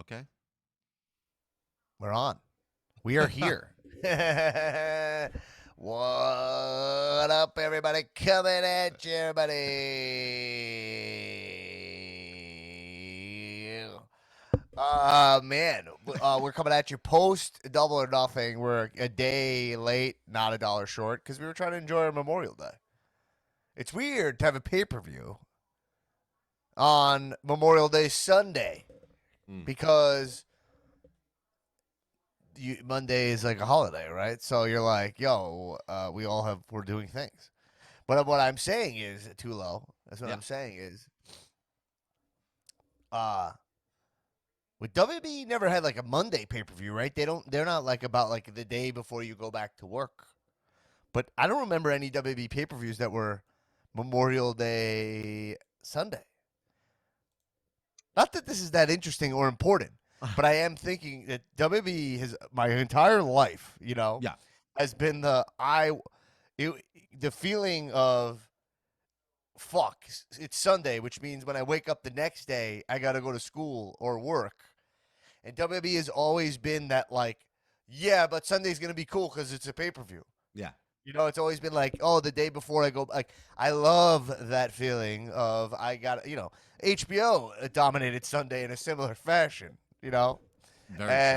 Okay. We're on. We are here. What up, everybody? Coming at you, everybody. Man, we're coming at you post Double or Nothing. We're a day late, not a dollar short, because we were trying to enjoy our Memorial Day. It's weird to have a pay per view on Memorial Day Sunday Mm. because Monday is like a holiday, right? So you're like, yo, we're doing things. But what I'm saying is too low. That's what Yeah. I'm saying is, uh, with WWE never had like a Monday pay per view, right? They're not like about like the day before you go back to work. But I don't remember any WWE pay per views that were Memorial Day Sunday. Not that this is that interesting or important, but I am thinking that WWE has my entire life, Yeah. has been it, the feeling of fuck. It's Sunday, which means when I wake up the next day, I got to go to school or work. And WWE has always been that like, yeah, but Sunday's gonna be cool because it's a pay per view. Yeah. It's always been like, oh, the day before I go. Like, I love that feeling of I got, HBO dominated Sunday in a similar fashion. Very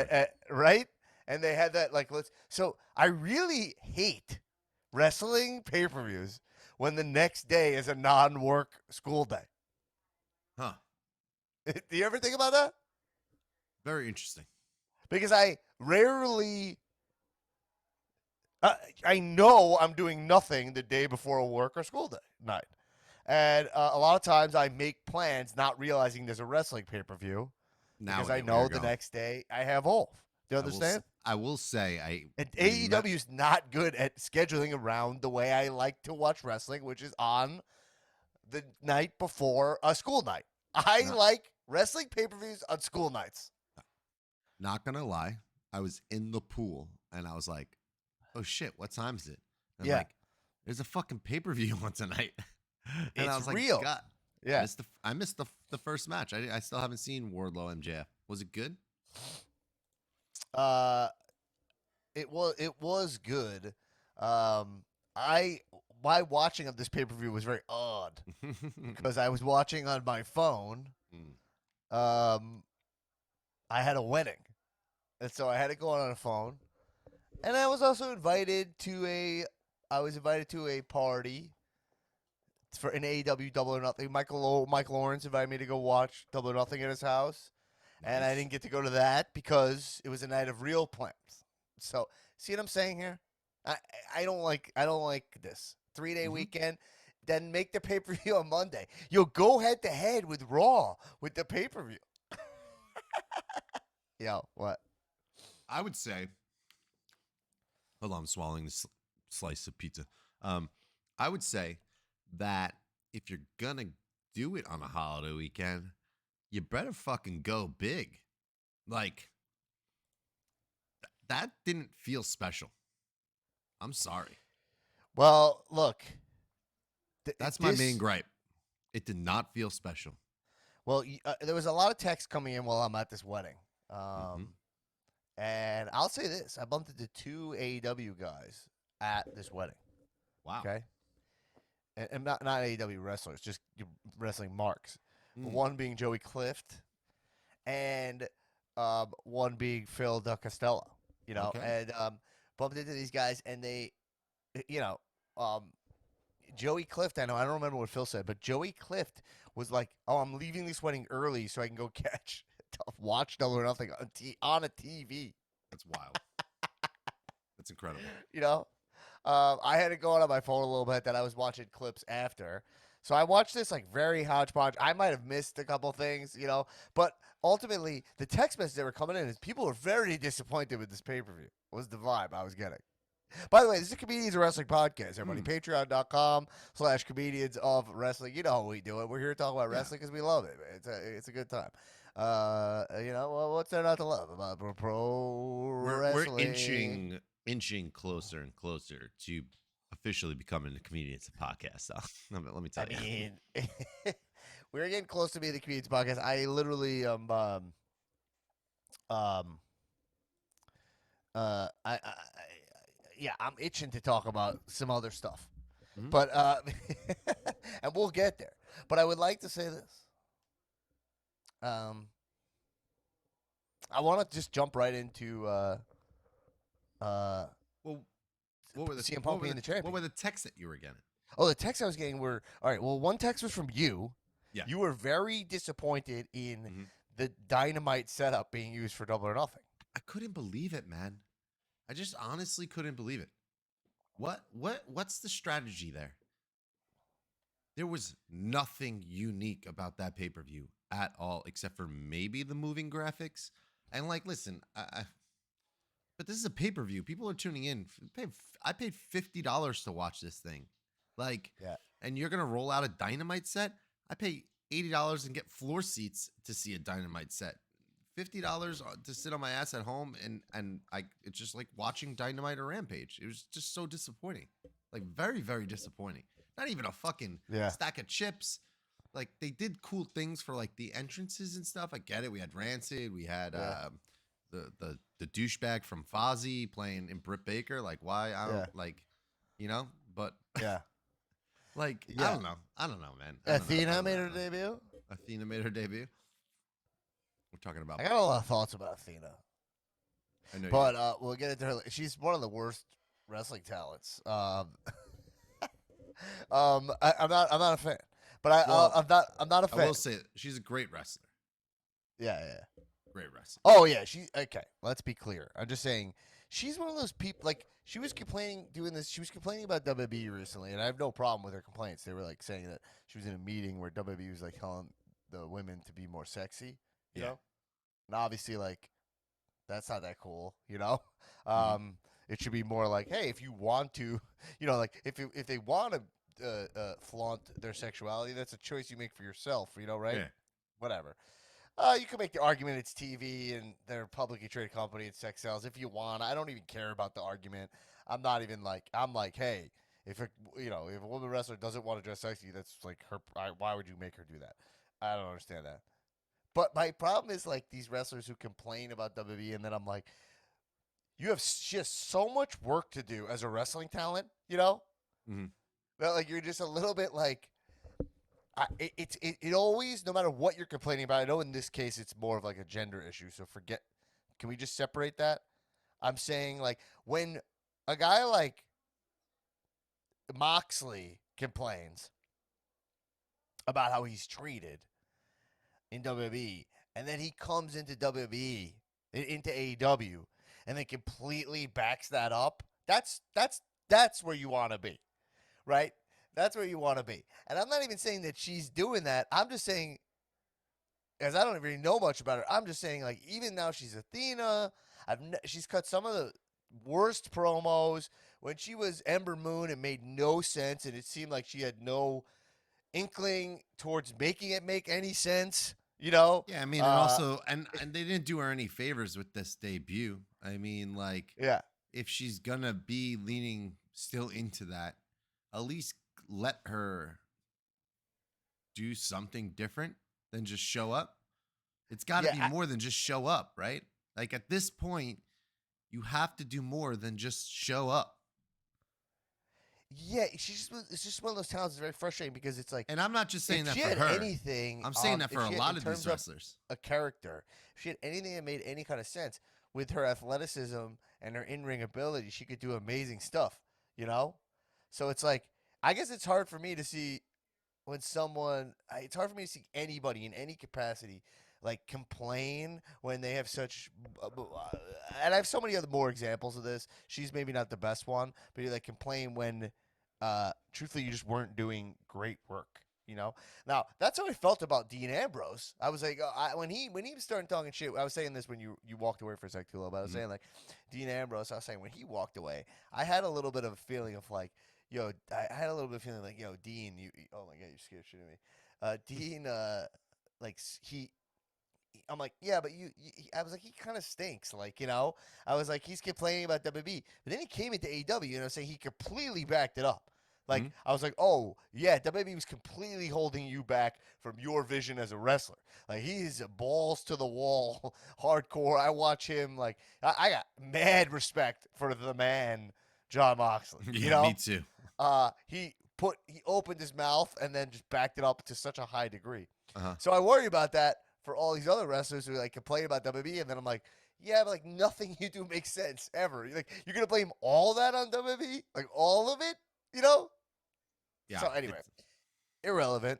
true. Right? And they had that like let's. So I really hate wrestling pay per views when the next day is a non work school day. Huh. Do you ever think about that? Very interesting. Because I rarely. I know I'm doing nothing the day before a work or school day night. And a lot of times I make plans not realizing there's a wrestling pay per view Now because I I get where you're know the going. next day I have off. Do you understand? I will say I And remember. AEW is not good at scheduling around the way I like to watch wrestling, which is on the night before a school night. I Not like wrestling pay per views on school nights. not gonna lie. I was in the pool and I was like, "Oh shit, what time is it?" And I'm Yeah, like, "There's a fucking pay per view on tonight," and I it's was like, real. "God, Yeah. I missed the first match. I still haven't seen Wardlow MJF. Was it good?" Uh, it was good. Um, I my watching of this pay per view was very odd because I was watching on my phone. Mm, Um, I had a wedding, and so I had to go on a phone. And I was also invited to a party for an AEW Double or Nothing. Michael Lawrence invited me to go watch Double or Nothing at his house, and I nice. didn't get to go to that because it was a night of real plans. So, see what I'm saying here? I I don't like this 3 day Hmm. weekend. Then make the pay per view on Monday. You'll go head to head with Raw with the pay per view. Yo, what? I would say, hold on, I'm swallowing this slice of pizza. Um, I would say that if you're gonna do it on a holiday weekend, you better fucking go big. Like that didn't feel special. I'm sorry. Well, look, That's my main this. gripe. It did not feel special. Well, there was a lot of text coming in while I'm at this wedding. Hmm. Um, And I'll say this: I bumped into two AEW guys at this wedding. Wow. Okay, and not AEW wrestlers, just wrestling marks. Mm, One being Joey Clift, and one being Phil Del Costello. okay. And bumped into these guys, and they, you know, um, Joey Clift. I don't remember what Phil said, but Joey Clift was like, "Oh, I'm leaving this wedding early so I can go watch Double or Nothing on a TV." That's wild. That's incredible. You know, I had to go on my phone a little bit that I was watching clips after. So I watched this like very hodgepodge. I might have missed a couple things, but ultimately the text messages that were coming in is people were very disappointed with this pay per view. Was the vibe I was getting. By the way, this is a Comedians of Wrestling podcast, everybody. Mm. Patreon.com/comedians of wrestling. You know how we do it. We're here to talk about Yeah. wrestling because we love it. It's a good time. Well, what's there not to love about pro We're wrestling? inching closer and closer to officially becoming a comedians podcast. So let me I tell you. mean, we're getting close to being the Comedians podcast. I literally Um, yeah, I'm itching to talk about some other stuff, Mhm. but and we'll get there. But I would like to say this. Um, I want to just jump right into uh, Well, what were the CM what Punk were being the the what champion. were the texts that you were getting? Oh, the texts I was getting were all right. Well, one text was from you. Yeah. You were very disappointed in Hmm. the dynamite setup being used for Double or Nothing. I couldn't believe it, man. I just honestly couldn't believe it. What's the strategy there? There was nothing unique about that pay per view at all, except for maybe the moving graphics. And like, listen, but this is a pay per view. People are tuning in. I paid $50 to watch this thing, like, Yeah, and you're gonna roll out a dynamite set. I pay $80 and get floor seats to see a dynamite set. $50 to sit on my ass at home and it's just like watching Dynamite or Rampage. It was just so disappointing, like very disappointing. Not even a fucking yeah, stack of chips. Like they did cool things for like the entrances and stuff. I get it. We had Rancid. We had yeah, the douchebag from Fozzy playing in Britt Baker. Like why I yeah, don't like, you know. But yeah, like I yeah. don't know. I don't know, man. I don't know. I Athena don't know. made her debut. Athena made her debut. We're talking about. I got a lot of thoughts about Athena, I know you do. but we'll get into her. She's one of the worst wrestling talents. I'm not a fan, but Well, I'm not a I fan. will say she's a great wrestler. Yeah, yeah. Great wrestler. Oh yeah, she okay. Let's be clear. I'm just saying she's one of those people. Like she was complaining doing this. She was complaining about WWE recently, and I have no problem with her complaints. They were like saying that she was in a meeting where WWE was like telling the women to be more sexy. You Yeah. know, and obviously like that's not that cool. You know, Hmm. it should be more like, hey, if you want to, like if they want to flaunt their sexuality, that's a choice you make for yourself. You know, right? Yeah. Whatever. You can make the argument it's TV and they're a publicly traded company and sex sells if you want. I don't even care about the argument. I'm not even like I'm like, hey, if a woman wrestler doesn't want to dress sexy, that's like her. Why would you make her do that? I don't understand that. But my problem is like these wrestlers who complain about WWE, and then I'm like, she has so much work to do as a wrestling talent, Hmm. that like you're just a little bit like it always, no matter what you're complaining about. I know in this case it's more of like a gender issue, so forget. Can we just separate that? I'm saying like when a guy like Moxley complains about how he's treated in WWE, and then he comes into WWE into AEW, and then completely backs that up. That's where you want to be, right? That's where you want to be. And I'm not even saying that she's doing that. I'm just saying, as I don't really know much about her, I'm just saying, like, even now she's Athena. She's cut some of the worst promos. When she was Ember Moon, it made no sense, and it seemed like she had no inkling towards making it make any sense. You know? Yeah, I mean, and also, and they didn't do her any favors with this debut. I mean, like, Yeah. if she's gonna be leaning still into that, at least let her do something different than just show up. It's got to Yeah. be more than just show up, right? Like at this point, you have to do more than just show up. Yeah. It's just one of those talents that's very frustrating because it's like, And I'm not just saying if that she for had her. anything I'm saying that if for a she had, in lot of these terms of wrestlers. a character, if she had anything that made any kind of sense with her athleticism and her in-ring ability, she could do amazing stuff, you know? So it's like, I guess it's hard for me to see when it's hard for me to see anybody in any capacity like complain when they have such and I have so many other more examples of this. She's maybe not the best one, but you like complain when truthfully you just weren't doing great work. Now that's how I felt about Dean Ambrose. I was like, when he was starting talking shit, I was saying this when you walked away for a sec, Tullo, but I was Mhm. saying like Dean Ambrose. I was saying when he walked away, I had a little bit of a feeling of like, yo, I had a little bit of feeling like, yo, Dean, oh my god, you scared shit of me. Dean, like I'm like, yeah, but I was like, he kind of stinks. Like, I was like, he's complaining about WWE, but then he came into AEW, saying he completely backed it up. Like, I was like, oh, yeah, WWE was completely holding you back from your vision as a wrestler. Like, he's balls to the wall, hardcore. I watch him. Like, I got mad respect for the man, John Moxley. You Yeah, me know, too. he opened his mouth and then just backed it up to such a high degree. Uh-huh. So I worry about that for all these other wrestlers who like complain about WWE, and then I'm like, yeah, but like nothing you do makes sense ever. Like you're gonna blame all that on WWE, like all of it, you know? Yeah. So anyway, irrelevant.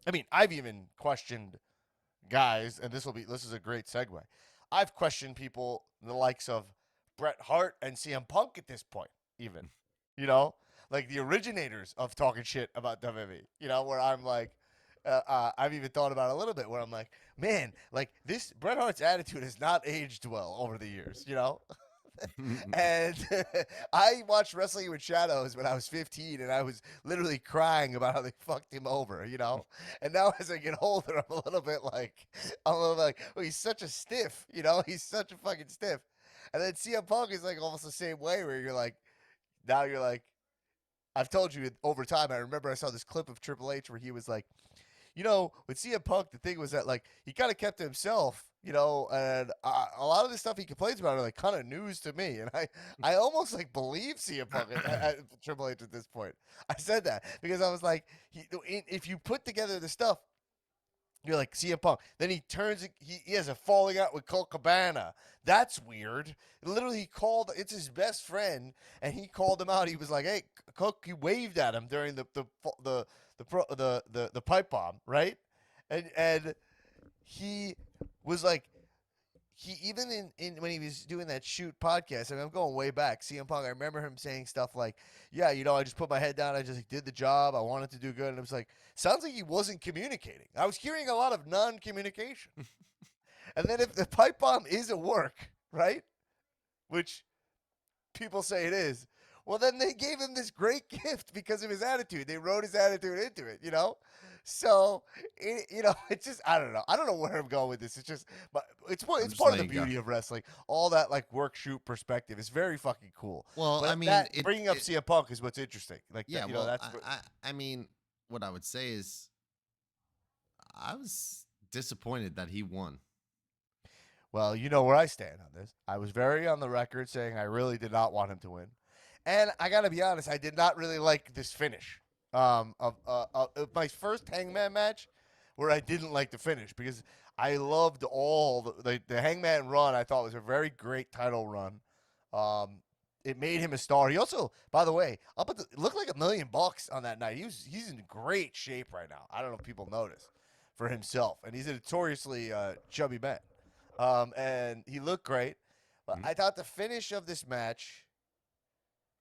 I mean, I've even questioned guys, and this is a great segue. I've questioned people the likes of Bret Hart and CM Punk at this point, even, you know, like the originators of talking shit about WWE. You know, where I'm like, I've even thought about it a little bit where I'm like, man, like this Bret Hart's attitude has not aged well over the years. You know, and I watched Wrestling with Shadows when I was 15, and I was literally crying about how they fucked him over, you know. And now as I get older, I'm a little like, oh, he's such a stiff, you know. He's such a fucking stiff. And then CM Punk is like almost the same way, where you're like, now you're like, I've told you over time. I remember I saw this clip of Triple H where he was like, you know, with CM Punk, the thing was that like he kind of kept to himself, you know, and a lot of the stuff he complains about are like kind of news to me, and I almost like believe CM Punk at Triple H at this point. I said that because I was like, if you put together the stuff. You're like CM Punk. Then he turns. He has a falling out with Colt Cabana. That's weird. Literally, he called. It's his best friend, and he called him out. He was like, "Hey, Colt." He waved at him during the pipe bomb, right? And he was like, he even in when he was doing that shoot podcast. I mean, I'm going way back. CM Punk. I remember him saying stuff like, "Yeah, you know, I just put my head down. I just like, did the job. I wanted to do good." And it was like, sounds like he wasn't communicating. I was hearing a lot of non-communication. And then if the pipe bomb is a work, right? Which people say it is. Well, then they gave him this great gift because of his attitude. They wrote his attitude into it, you know? So, you know, it's just, I don't know. I don't know where I'm going with this. It's just, but it's I'm just part of the letting you go. beauty of wrestling. All that like work shoot perspective is very fucking cool. Well, But I mean, that bringing up CM Punk is what's interesting. Like, yeah. you know, Well, that's I mean, what I would say is, I was disappointed that he won. well, you know where I stand on this. I was very on the record saying I really did not want him to win. And I got to be honest, I did not really like this finish of my first Hangman match where I didn't like the finish because I loved all the Hangman run. I thought was a very great title run. Um, it made him a star. He also, by the way, looked like $1 million on that night. He's in great shape right now. I don't know if people notice for himself, and he's a notoriously chubby man. And he looked great. But Mhm. I thought the finish of this match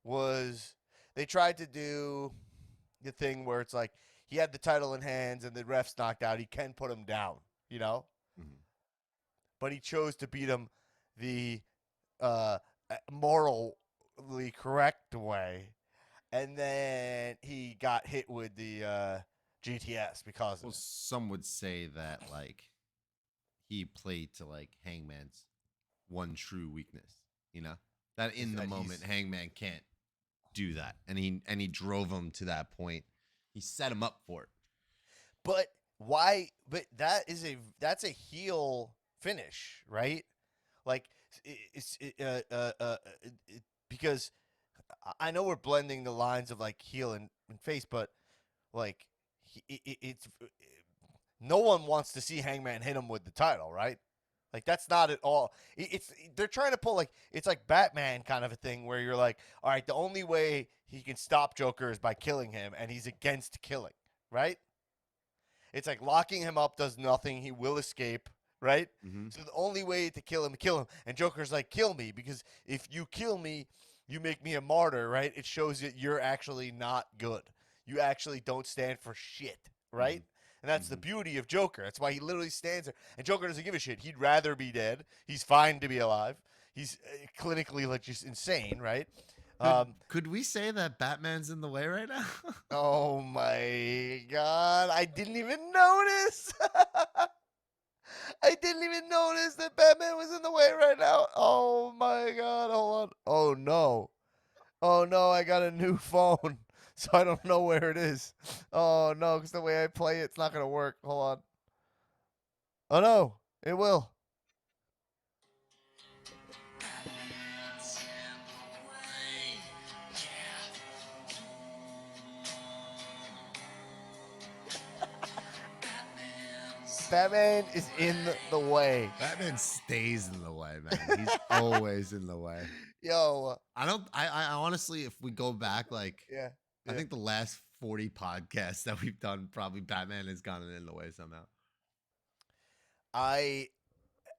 was they tried to do the thing where it's like he had the title in hands and the ref's knocked out. He can put him down, you know? Mhm. But he chose to beat him the uh, morally correct way. And then he got hit with the GTS because of Well, it. some would say that like he played to like Hangman's one true weakness. You know that in the That moment he's Hangman can't do that, and he drove him to that point. He set him up for it. But why? But that's a heel finish, right? Like it's because I know we're blending the lines of like heel and face, but like it's no one wants to see Hangman hit him with the title, right? Like that's not at all. It's they're trying to pull like it's like Batman kind of a thing where you're like, all right, the only way he can stop Joker is by killing him, and he's against killing, right? It's like locking him up does nothing. He will escape, right? Mm-hmm. So the only way to kill him, kill him. And Joker's like, kill me, because if you kill me, you make me a martyr, right? It shows that you're actually not good. You actually don't stand for shit, right? And that's the Mm-hmm. beauty of Joker. That's why he literally stands there. And Joker doesn't give a shit. He'd rather be dead. He's fine to be alive. He's clinically like just insane, right? Could we say that Batman's in the way right now? Oh my god, I didn't even notice. I didn't even notice that Batman was in the way right now. Oh my god, hold on. Oh no. Oh no, I got a new phone. so I don't know where it is. Oh no, because the way I play it, it's not gonna work. Hold on. Oh no, it will. Batman is in the way. Batman stays in the way, man. He's always in the way. Yo, I don't. I honestly, if we go back, like, yeah, I yeah. think the last 40 podcasts that we've done, probably Batman has gotten in the way somehow. I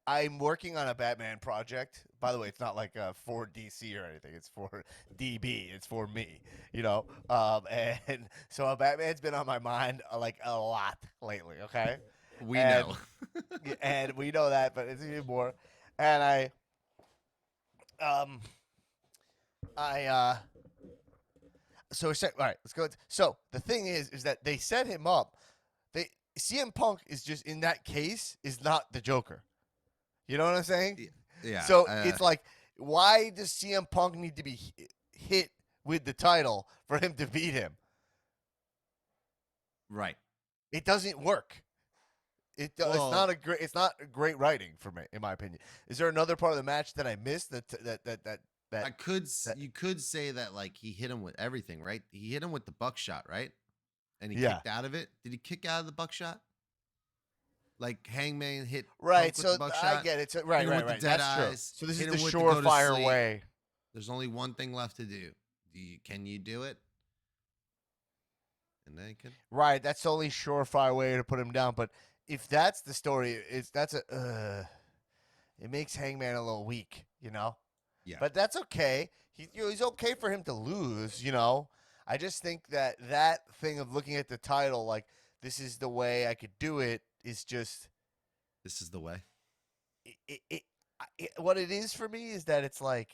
I'm working on a Batman project. By the way, it's not like for DC or anything. It's for DB. It's for me. And so Batman's been on my mind like a lot lately. Okay, We and know. and we know that, but it's even more. And um I so all right, let's go. So the thing is that they set him up. They CM Punk is just in that case is not the Joker. You know what I'm saying? Yeah. So it's like, why does CM Punk need to be hit with the title for him to beat him? Right. It doesn't work. It's not a great. It's not great writing for me, in my opinion. Is there another part of the match that I missed? You could say that, like, he hit him with everything, right? He hit him with the buckshot, right? And he Yeah. kicked out of it. Did he kick out of the buckshot? Like Hangman hit Right. Punk with So the buckshot. I get it. So, right. With the dead That's true. eyes, So this is hit the him with the go to surefire sleep. way. There's only one thing left to do. Can you do it? And then you can. Right. That's the only surefire way to put him down. But if that's the story, it makes Hangman a little weak, you know? Yeah. But that's okay. He's okay for him to lose, you know? I just think that thing of looking at the title like this is the way I could do it is just This is the way. what it is for me is that it's like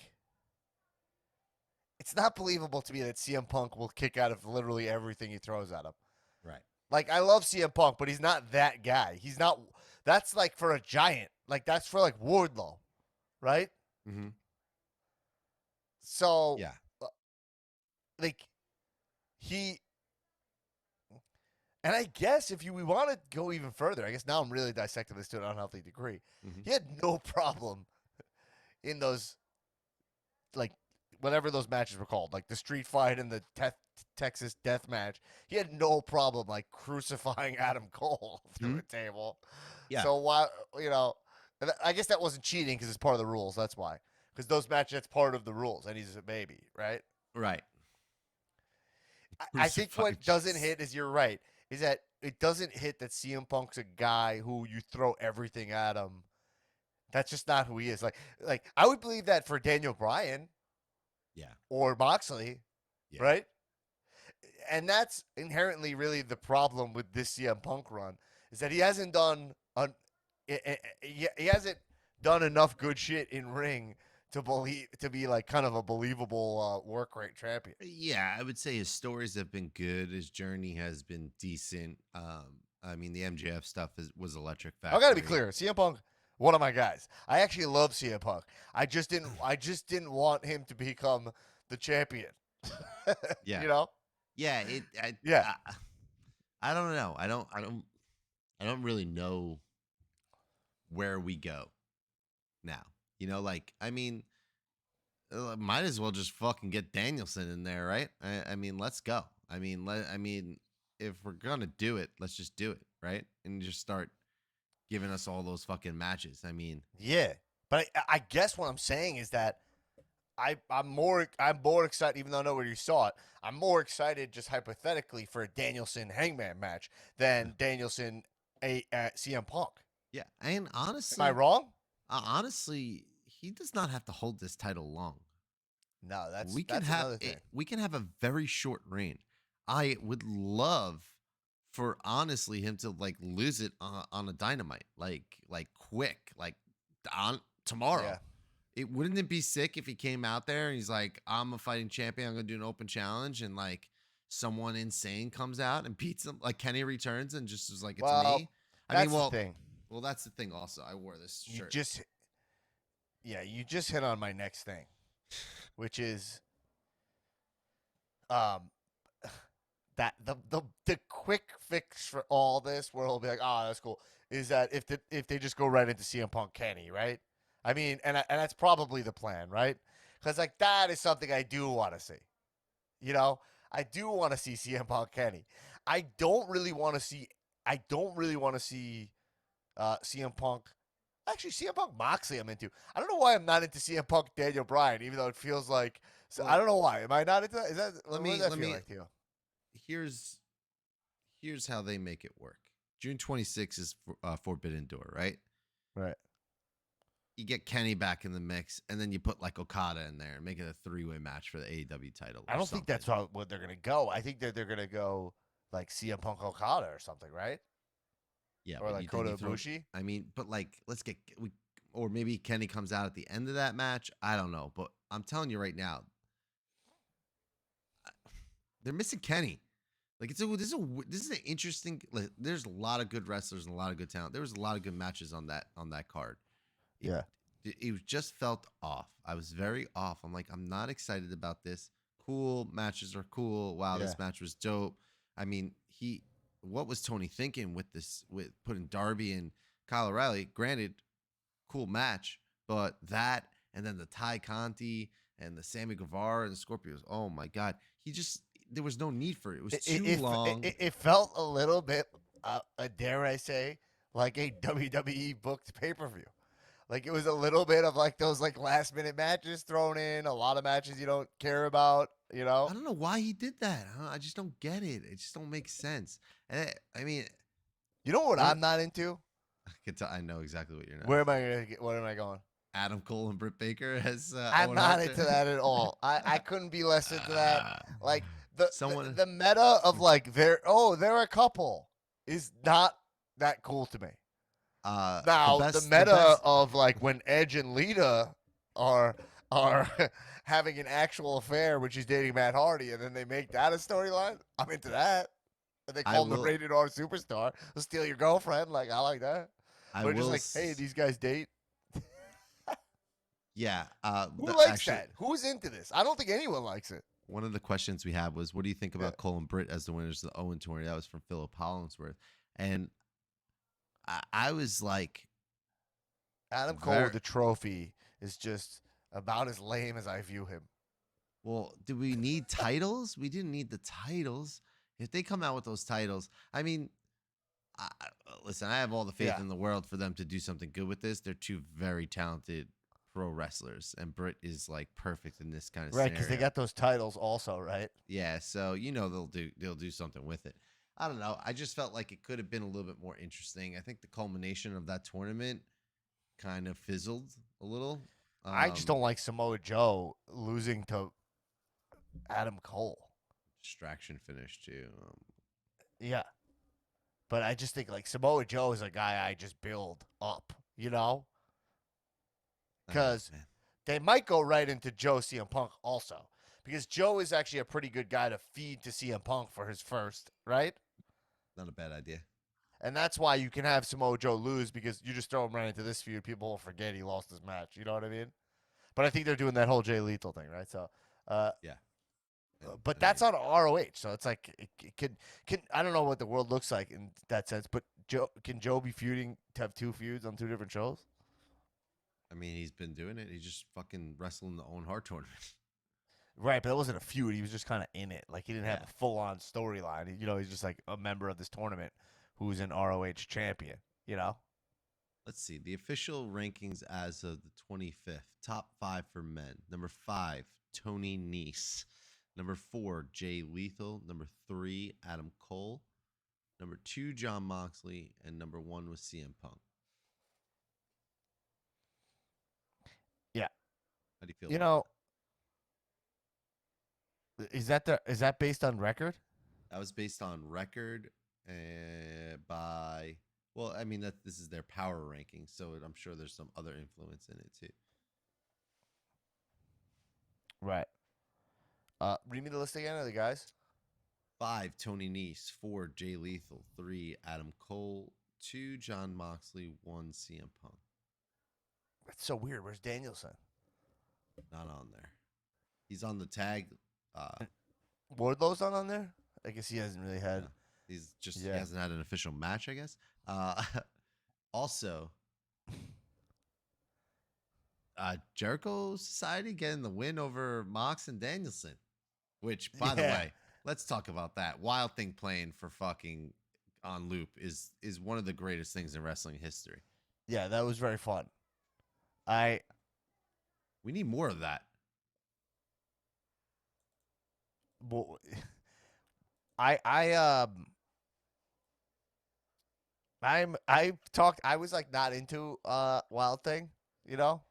it's not believable to me that CM Punk will kick out of literally everything he throws at him. Right. Like I love CM Punk, but he's not that guy. He's not. That's like for a giant. Like that's for like Wardlow, right? Mm-hmm. So Yeah. like he. And I guess if we want to go even further, I guess now I'm really dissecting this to an unhealthy degree. Mm-hmm. He had no problem in those, like, whatever those matches were called, like the street fight and the Texas death match. He had no problem, like, crucifying Adam Cole through a table. Yeah. So, why, I guess that wasn't cheating because it's part of the rules. That's why. Because those matches, that's part of the rules, and he's a baby, right? Right. I think what doesn't hit is you're right. Is that it doesn't hit that CM Punk's a guy who you throw everything at him. That's just not who he is. Like I would believe that for Daniel Bryan, Yeah. or Moxley, Yeah. right? And that's inherently really the problem with this CM Punk run is that he hasn't done he hasn't done enough good shit in ring to be like kind of a believable work rate champion. Yeah, I would say his stories have been good. His journey has been decent. I mean, the MJF stuff was electric. I gotta be clear, CM Punk, one of my guys. I actually love CM Punk. I just didn't want him to become the champion. Yeah. You know? Yeah. I don't know. I don't really know where we go now. You know, like, I mean, might as well just fucking get Danielson in there, right? I mean, let's go. I mean, if we're gonna do it, let's just do it, right? And just start giving us all those fucking matches. I mean, yeah, but I guess what I'm saying is that I'm more excited, even though I know where you saw it. I'm more excited, just hypothetically, for a Danielson Hangman match than Danielson CM Punk. yeah. And honestly, Am I wrong? Honestly, he does not have to hold this title long. No, that's have another thing. We can have a very short reign. I would love for honestly him to like lose it on a Dynamite, like quick, like on tomorrow. Yeah. Wouldn't it be sick if he came out there and he's like, I'm a fighting champion, I'm gonna do an open challenge, and like someone insane comes out and beats him, like Kenny returns and just is like, it's me. The thing. Well, that's the thing. Also, I wore this shirt. You just hit on my next thing, which is, that the quick fix for all this, where he'll be like, "Oh, that's cool," is that if they just go right into CM Punk Kenny, right? I mean, and that's probably the plan, right? Because like that is something I do want to see. You know, I do want to see CM Punk Kenny. I don't really want to see. I don't really want to see CM Punk. Actually, CM Punk Moxley, I'm into. I don't know why I'm not into CM Punk Daniel Bryan, even though it feels like. So I Well, don't know why. Am I not into that? Is that let what does me that let feel me like to you? here's here's how they make it work. June 26th is Forbidden Door, right? Right. You get Kenny back in the mix, and then you put like Okada in there and make it a three-way match for the AEW title I or don't think something. that's what they're gonna go. I think that they're gonna go like CM Punk Okada or something, right? Yeah, Or but like then you Kota throw. Ibushi. I mean, but like, let's get we, or maybe Kenny comes out at the end of that match. I don't know, but I'm telling you right now, they're missing Kenny. Like this is an interesting. Like, there's a lot of good wrestlers and a lot of good talent. There was a lot of good matches on that card. It Yeah. it just felt off. I was very off. I'm like, I'm not excited about this. Cool matches are cool. Wow, Yeah. this match was dope. I mean, what was Tony thinking with this, with putting Darby and Kyle O'Reilly? Granted, cool match, but that and then the Ty Conti and the Sammy Guevara and the Scorpios. Oh my God, there was no need for it. It was too long. It felt a little bit, dare I say, like a WWE booked pay per view. Like it was a little bit of like those like last minute matches thrown in, a lot of matches you don't care about, you I know. don't know why he did that. I just don't get it. It just don't make sense. And I mean, You know what one I'm not into? I can tell. I know exactly what you're not. Where am I gonna get? Where am I going? Adam Cole and Britt Baker as I'm Owen not Hart. into that at all. I couldn't be less into that. Uh, Like someone, the meta of like they're a couple is not that cool to me. the Now the best, the meta best. of like when Edge and Lita are having an actual affair when she's dating Matt Hardy, and then they make that a storyline. I'm into that. And they I call him the will, rated R superstar. They'll steal your girlfriend. Like I like that. I But just will. like, hey, these guys date. Yeah. Who likes Actually, that? Who's into this? I don't think anyone likes it. one of the questions we had was, what do you think Yeah. about Cole and Britt as the winners of the Owen tourney? That was from Philip Hollingsworth, and I was like, Adam Cole very with the trophy is just about as lame as I view him. well. Do we need titles? We didn't need the titles. If they come out with those titles, I mean, listen, I have all the faith Yeah. in the world for them to do something good with this. They're two very talented pro wrestlers, and Britt is like perfect in this kind of Right, because they scenario. got those titles also, right? Yeah, so they'll do something with it. I don't know. I just felt like it could have been a little bit more interesting. I think the culmination of that tournament kind of fizzled a little. I just don't like Samoa Joe losing to Adam Cole. Distraction finish too. Yeah. But I just think like Samoa Joe is a guy I just build up, you know? Because Man, they might go right into Joe CM Punk also. Because Joe is actually a pretty good guy to feed to CM Punk for his first, right? not a bad idea. And that's why you can have Samoa Joe lose because you just throw him right into this feud. People will forget he lost his match. You know what I mean? But I think they're doing that whole Jay Lethal thing, right? So, Yeah, but I that's mean, on ROH. So it's like it can I don't know what the world looks like in that sense. But Joe be feuding to have two feuds on two different shows? he's been doing it. He's just fucking wrestling the Owen Hart tournament. Right, but it wasn't a feud. He was just kind of in it. Like he didn't have Yeah. a full on storyline. You know, he's just like a member of this tournament who's an ROH champion. You know. Let's see the official rankings as of the 25th. Top 5 for men. Number 5, Tony Nese. Number 4, Jay Lethal. Number 3, Adam Cole. Number 2, John Moxley, and number 1 was CM Punk. Yeah. How do you feel You about know, is that based on record? that? That was based on record by. Well, this is their power ranking, so I'm sure there's some other influence in it too. Right. Read me the list again of the guys. 5, Tony Nese. 4, Jay Lethal. 3, Adam Cole. 2, John Moxley. 1, CM Punk. That's so weird. Where's Danielson? Not on there. He's on the tag. Uh, Wardlow's not on there. I guess he hasn't really had. No. He's just he Yeah. hasn't had an official match, I guess. Also, Jericho Society getting the win over Mox and Danielson. Which, by the Yeah. way, let's talk about that. Wild Thing playing for fucking on loop is one of the greatest things in wrestling history. Yeah, that was very fun. I We need more of that. well, I I talked I was like not into Wild Thing, you know?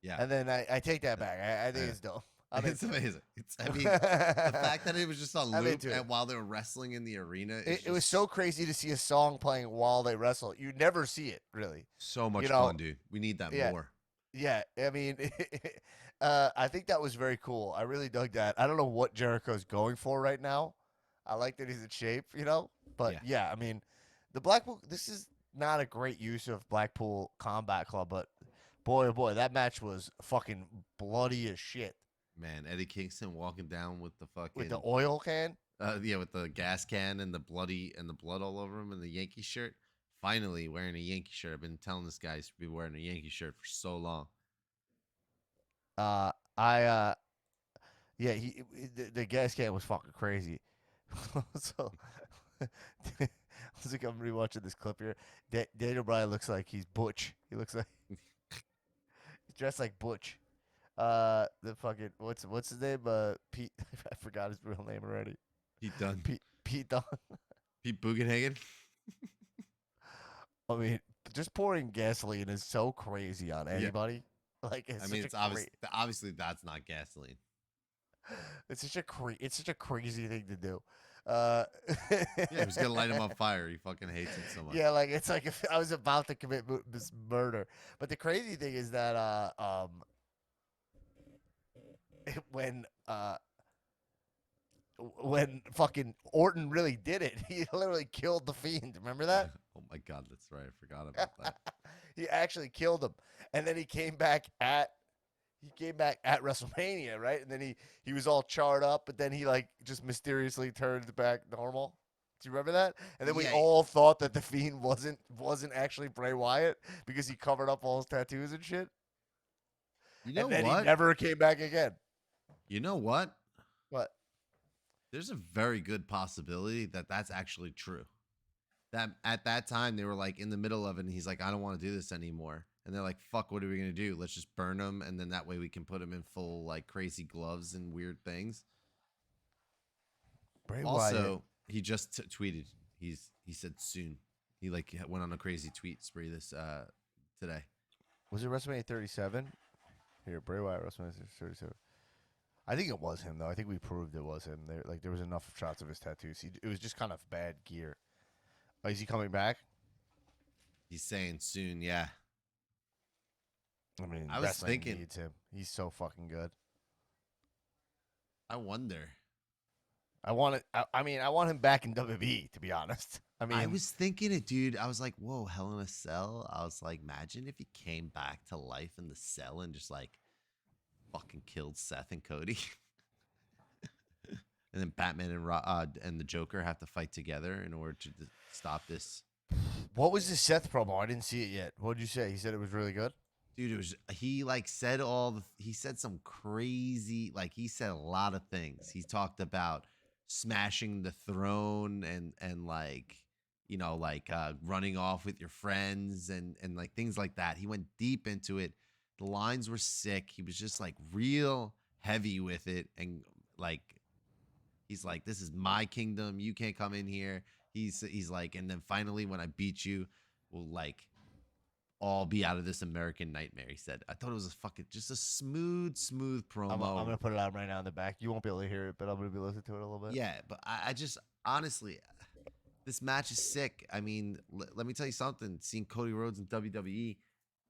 Yeah. And then I take that back. I think Yeah. it's dope. I'm It's into it. amazing. It's I mean the fact that it was just on I'm loop into it. and while they were wrestling in the arena is It was just so crazy to see a song playing while they wrestle. You never see it, really. so You much know, fun, dude. We need that yeah. more. Yeah, I mean, I think that was very cool. I really dug that. I don't know what Jericho's going for right now. I like that he's in shape, you know. But Yeah. yeah, I mean, the Blackpool. This is not a great use of Blackpool Combat Club, but boy, oh boy, that match was fucking bloody as shit Man, Eddie Kingston walking down with the with the fucking oil can. yeah, with the gas can and the blood all over him and the Yankee shirt. Finally wearing a Yankee shirt. I've been telling this guy to be wearing a Yankee shirt for so long. I yeah, the gas can was fucking crazy. So I was like, I'm rewatching this clip here. Daniel Bryan looks like he's Butch. He looks like he's dressed like Butch. The fucking what's his name? Pete. I forgot his real name already. Pete Dunne. Pete Dunne. Pete Bugenhagen. I mean, just pouring gasoline is so crazy on Yeah. anybody. Like, I mean, it's obviously that's not gasoline. it's such a crazy thing to do. Yeah, he was gonna light him on fire. He fucking hates it so much. Yeah, like it's like if I was about to commit this murder. But the crazy thing is that when when fucking Orton really did it, he literally killed the Fiend. Remember that? Oh my god, that's right. I forgot about that. He actually killed him, and then he came back at WrestleMania, right? And then he was all charred up, but then he like just mysteriously turned back normal. Do you remember that? And then we Yeah. all thought that the Fiend wasn't actually Bray Wyatt because he covered up all his tattoos and shit. You know And then what? he never came back again. You know what? What? There's a very good possibility that that's actually true. That at that time they were like in the middle of it, and he's like, I don't want to do this anymore. And they're like, fuck, what are we gonna do? Let's just burn him, and then that way we can put him in full like crazy gloves and weird things. Bray Also, Wyatt. he just tweeted. He said soon. He like went on a crazy tweet spree this today. Was it WrestleMania 37? Here, Bray Wyatt, WrestleMania 37. I think it was him though. I think we proved it was him. There was enough shots of his tattoos. It was just kind of bad gear. Oh, is he coming back? He's saying soon. Yeah. I mean, I was wrestling thinking- needs him. He's so fucking good. I wonder. I want it. I mean, I want him back in WWE. To be honest, I mean, I was thinking it, dude. I was like, whoa, Hell in a Cell. I was like, imagine if he came back to life in the cell and just like fucking killed Seth and Cody. And then Batman and the Joker have to fight together in order to stop this. what was the Seth promo? I didn't see it yet. What did you say? He said it was really good. Dude, it was he like said he said some crazy, like he said a lot of things. He talked about smashing the throne and like, you know, like running off with your friends and like things like that. He went deep into it. The lines were sick. He was just like real heavy with it, and like he's like, this is my kingdom. You can't come in here. He's like, and then finally when I beat you, we'll like all be out of this American nightmare. He said. I thought it was just a smooth promo. I'm gonna put it on right now in the back. You won't be able to hear it, but I'm gonna be listening to it a little bit. Yeah, but I just honestly, this match is sick. I mean, let me tell you something. Seeing Cody Rhodes in WWE,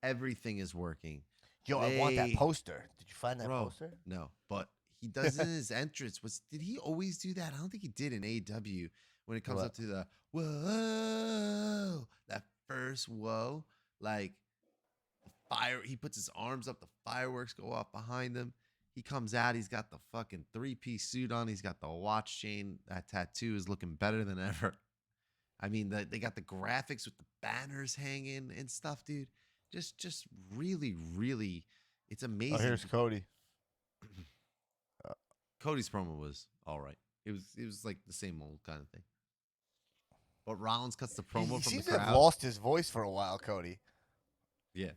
everything is working. Yo, I want that poster. Did you find that poster? No, but he does in his entrance. Did he always do that? I don't think he did in AEW when it comes up to the whoa, that first whoa, like the fire. He puts his arms up, the fireworks go off behind him. He comes out. He's got the fucking 3-piece suit on. He's got the watch chain. That tattoo is looking better than ever. I mean, they got the graphics with the banners hanging and stuff, dude. Just really, really, it's Oh, amazing. here's Cody. Cody's promo was all right. It was like the same old kind of thing. But Rollins cuts the He promo from the seems to have crowd. lost his voice for a while, Cody. Yeah.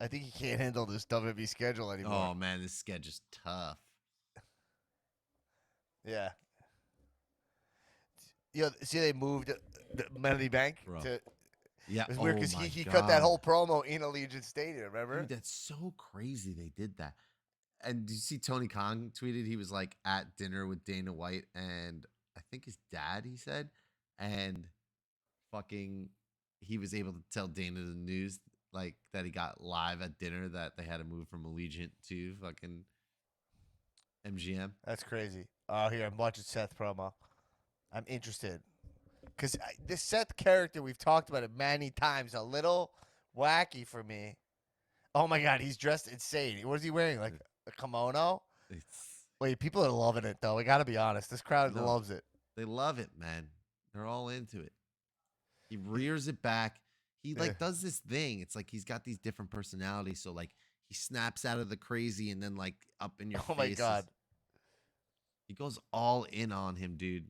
I think he can't handle this WWE schedule anymore. Oh man, this schedule's tough. Yeah. See, they moved the Money Bank Bro. to. Yeah. It was weird Oh because my he cut that God. whole promo in Allegiant Stadium. Remember? Dude, that's so crazy they did that. And did you see Tony Khan tweeted he was like at dinner with Dana White and I think his dad, he said, and fucking he was able to tell Dana the news like that he got live at dinner that they had to move from Allegiant to fucking MGM. That's crazy. Oh, here I'm watching Seth promo. I'm interested because this Seth character we've talked about it many times. A little wacky for me. Oh my God, he's dressed insane. What is he wearing? Like a kimono? It's Wait, people are loving it though. We got to be honest. This crowd No. loves it. They love it, man. They're all into it. He rears it back. He like Yeah. does this thing. It's like he's got these different personalities. So like he snaps out of the crazy and then like up in your Oh face. my God. He goes all in on him, dude.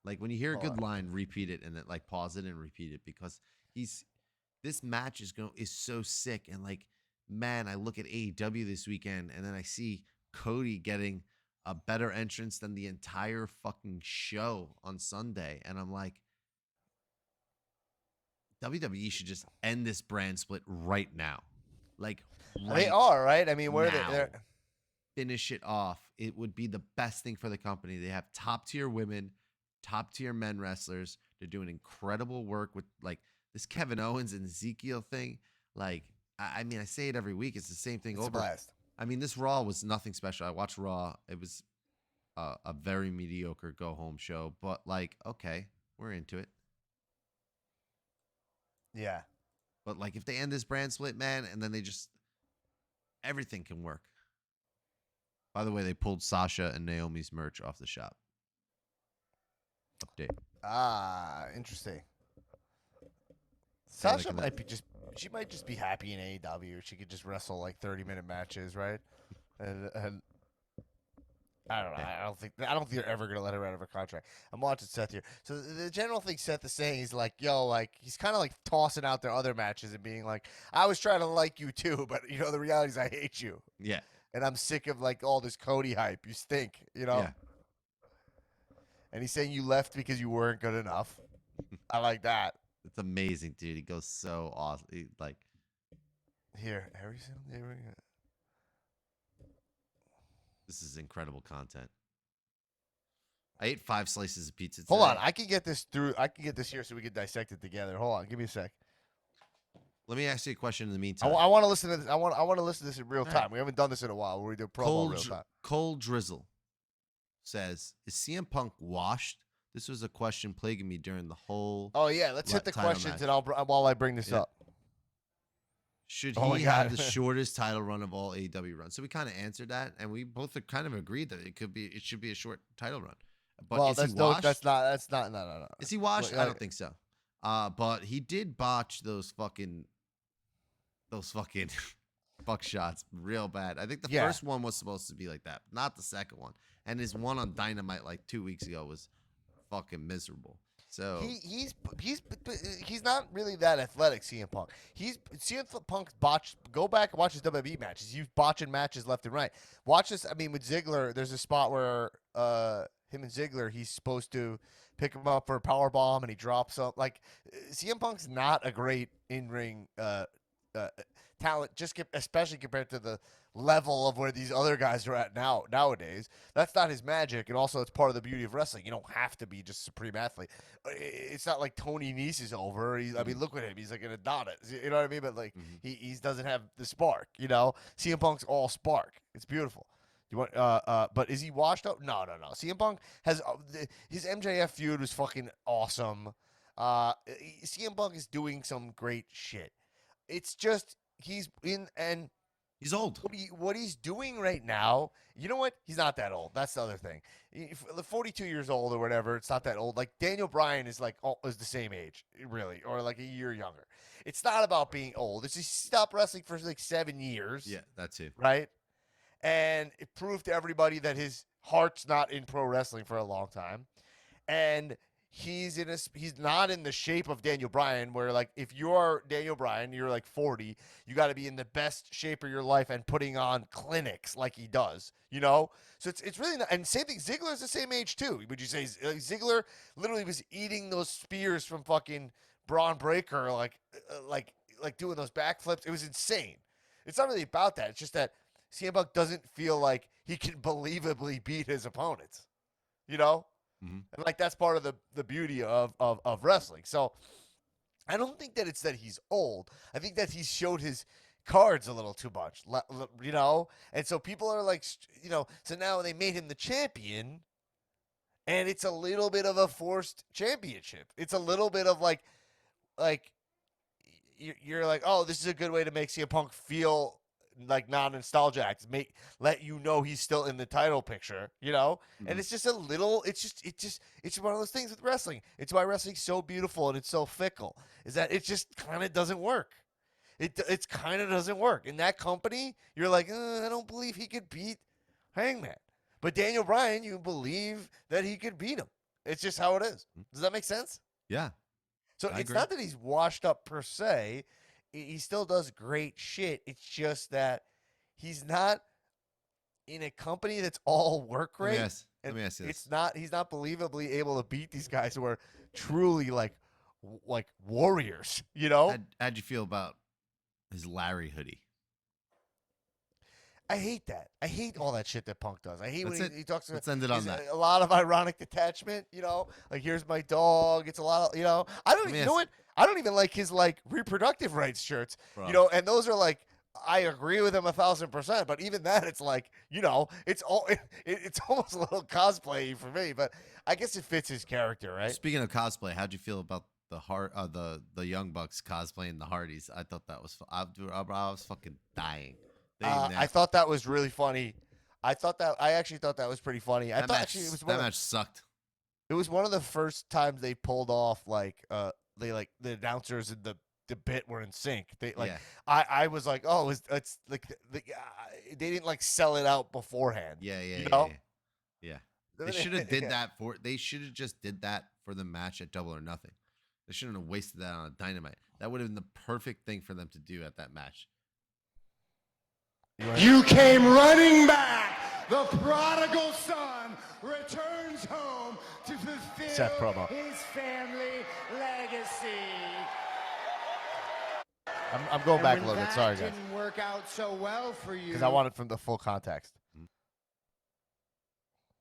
Like when you hear a Hold good on. line, repeat it and then like pause it and repeat it because this match is so sick and like man, I look at AEW this weekend and then I see Cody getting a better entrance than the entire fucking show on Sunday and I'm like WWE should just end this brand split right now. Like They are, right? I mean, where now. they're Finish it off. It would be the best thing for the company. They have top tier women, top tier men wrestlers. They're doing incredible work with like this Kevin Owens and Ezekiel thing. Like, I mean, I say it every week. It's the same thing it's a over. blast. I mean, this Raw was nothing special. I watched Raw. It was a very mediocre go home show, but like, okay, we're into it. Yeah. But like, if they end this brand split, man, and then they just everything can work. By the way, they pulled Sasha and Naomi's merch off the shop. Update. Ah, interesting. Yeah, Sasha like she might just be happy in AEW. She could just wrestle like 30-minute matches, right? And I don't know. Yeah. I don't think they're ever gonna let her out of her contract. I'm watching Seth here. So the general thing Seth is saying is like, yo, like he's kind of like tossing out their other matches and being like, I was trying to like you too, but you know the reality is I hate you. Yeah. And I'm sick of like all this Cody hype. You stink, you know? Yeah. And he's saying you left because you weren't good enough. I like that. It's amazing, dude. He goes so awesome. Like, Here, every single day. this is incredible content. I ate 5 slices of pizza today. Hold on, I can get this through. I can get this here so we can dissect it together. Hold on, give me a sec. Let me ask you a question in the meantime. I want to listen to this. I want to listen to this in real All time. right. We haven't done this in a while. Where we do promo real time. Cole Drizzle says, "Is CM Punk washed?" This was a question plaguing me during the whole. Oh yeah, let's hit the title questions match. and while I bring this Yeah. up. Should Oh my he God. have the shortest title run of all AEW runs? So we kind of answered that, and we both are kind of agreed that it should be a short title run. But Well, is that's he washed? that's not no. Is he washed? Look, I don't think so. But he did botch those fucking buck shots real bad. I think the Yeah. first one was supposed to be like that, not the second one. And his one on Dynamite like 2 weeks ago was fucking miserable. So He's not really that athletic, CM Punk. CM Punk's botched. Go back and watch his WWE matches. He's botching matches left and right. Watch this. I mean, with Ziggler, there's a spot where him and Ziggler, he's supposed to pick him up for a power bomb and he drops up. Like CM Punk's not a great in ring talent, especially compared to the level of where these other guys are at nowadays. That's not his magic, and also it's part of the beauty of wrestling. You don't have to be just a supreme athlete. It's not like Tony Nese is over. I mean, look at him; he's like an Adonis. You know what I mean? But like, he doesn't have the spark. You know, CM Punk's all spark. It's beautiful. You want, but is he washed up? No. CM Punk has his MJF feud was fucking awesome. CM Punk is doing some great shit. It's just he's in and He's old. What he's doing right now, you know what? He's not that old. That's the other thing. 42 years old or whatever. It's not that old. Like Daniel Bryan is like is the same age, really, or like a year younger. It's not about being old. It's just he stopped wrestling for like 7 years. Yeah, that too. Right. And it proved to everybody that his heart's not in pro wrestling for a long time. And he's not in the shape of Daniel Bryan, where like if you're Daniel Bryan, you're like 40, you got to be in the best shape of your life and putting on clinics like he does, you know. So it's really not. And same thing, Ziggler's the same age too. Would you say Ziggler literally was eating those spears from fucking Braun Breaker, like doing those backflips? It was insane. It's not really about that. It's just that CM Punk doesn't feel like he can believably beat his opponents, you know. Mm-hmm. And like that's part of the beauty of wrestling. So I don't think that it's that he's old. I think that he showed his cards a little too much, you know. And so people are like, you know, so now they made him the champion, and it's a little bit of a forced championship. It's a little bit of like you're like, oh, this is a good way to make CM Punk feel like non-nostalgic, let you know he's still in the title picture, you know. Mm-hmm. And it's just a little, it's one of those things with wrestling. It's why wrestling's so beautiful and it's so fickle, is that it just kind of doesn't work. It's kind of doesn't work. In that company, you're like, I don't believe he could beat Hangman, but Daniel Bryan, you believe that he could beat him. It's just how it is. Does that make sense? Yeah. So I it's agree. not that he's washed up per se. He still does great shit. It's just that he's not in a company that's all work rate. Let me ask you this. He's not believably able to beat these guys who are truly like warriors, you know? How'd you feel about his Larry hoodie? I hate that. I hate all that shit that Punk does. I hate when he talks about. Let's end it on that. A lot of ironic detachment, you know. Like here's my dog. It's a lot of, you know. You know what? I don't even like his like reproductive rights shirts, Bro. you know. And those are like, I agree with him 1,000%. But even that, it's like, you know, it's almost a little cosplay for me. But I guess it fits his character, right? Speaking of cosplay, how'd you feel about the Young Bucks cosplaying the Hardys? I thought that was I was fucking dying. I thought that was really funny. I actually thought that was pretty funny. That match sucked. It was one of the first times they pulled off the announcers and the bit were in sync. They like I was like, oh, it's like they didn't like sell it out beforehand. Yeah. They should have did that they should have just did that for the match at Double or Nothing. They shouldn't have wasted that on a Dynamite. That would have been the perfect thing for them to do at that match. You came running back. The prodigal son returns home to fulfill his family legacy. I'm going back a little bit. Sorry, guys. Didn't work out so well for you. Because I want it from the full context.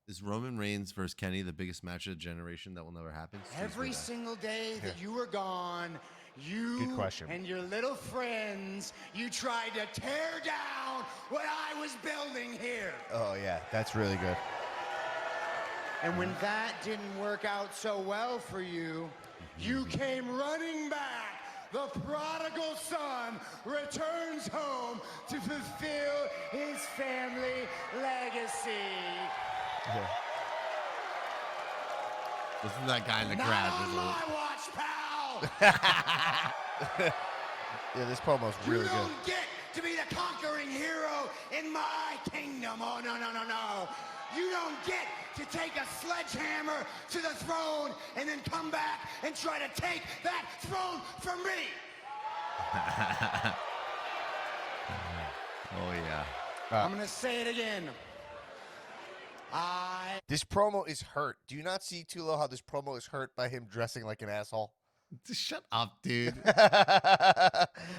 Is Roman Reigns versus Kenny the biggest match of the generation that will never happen? Every single day that you were gone, you and your little friends, you tried to tear down what I was building here. Oh, yeah. That's really good. And when that didn't work out so well for you, you came running back. The prodigal son returns home to fulfill his family legacy. Yeah. Listen to that guy in the crowd. Not on my watch, pal. Yeah, this promo's really good. You don't get to be the conquering hero in my kingdom. Oh, no. You don't get to take a sledgehammer to the throne and then come back and try to take that throne from me. Oh, yeah. I'm going to say it again. This promo is hurt. Do you not see, Tullo, how this promo is hurt by him dressing like an asshole? Shut up, dude.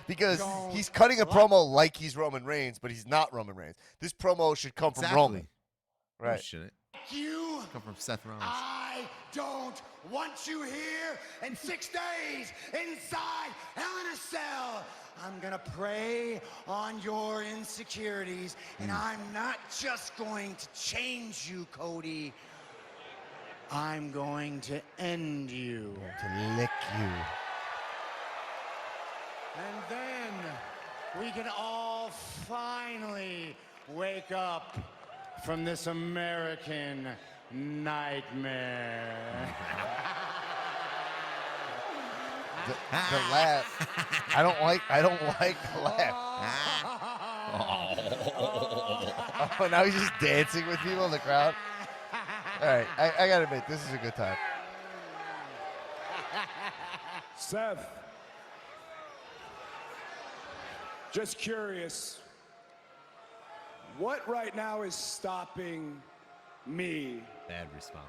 Because he's cutting a promo like he's Roman Reigns, but he's not Roman Reigns. This promo should come from Roman. Right. No, shouldn't. You come from Seth Rollins. I don't want you here in 6 days inside Hell in a Cell. I'm gonna prey on your insecurities, and I'm not just going to change you, Cody. I'm going to end you. To lick you. And then we can all finally wake up from this American nightmare. The laugh. I don't like the laugh. Oh, now he's just dancing with people in the crowd. All right, I gotta admit, this is a good time. Seth, just curious, what right now is stopping me? Bad response.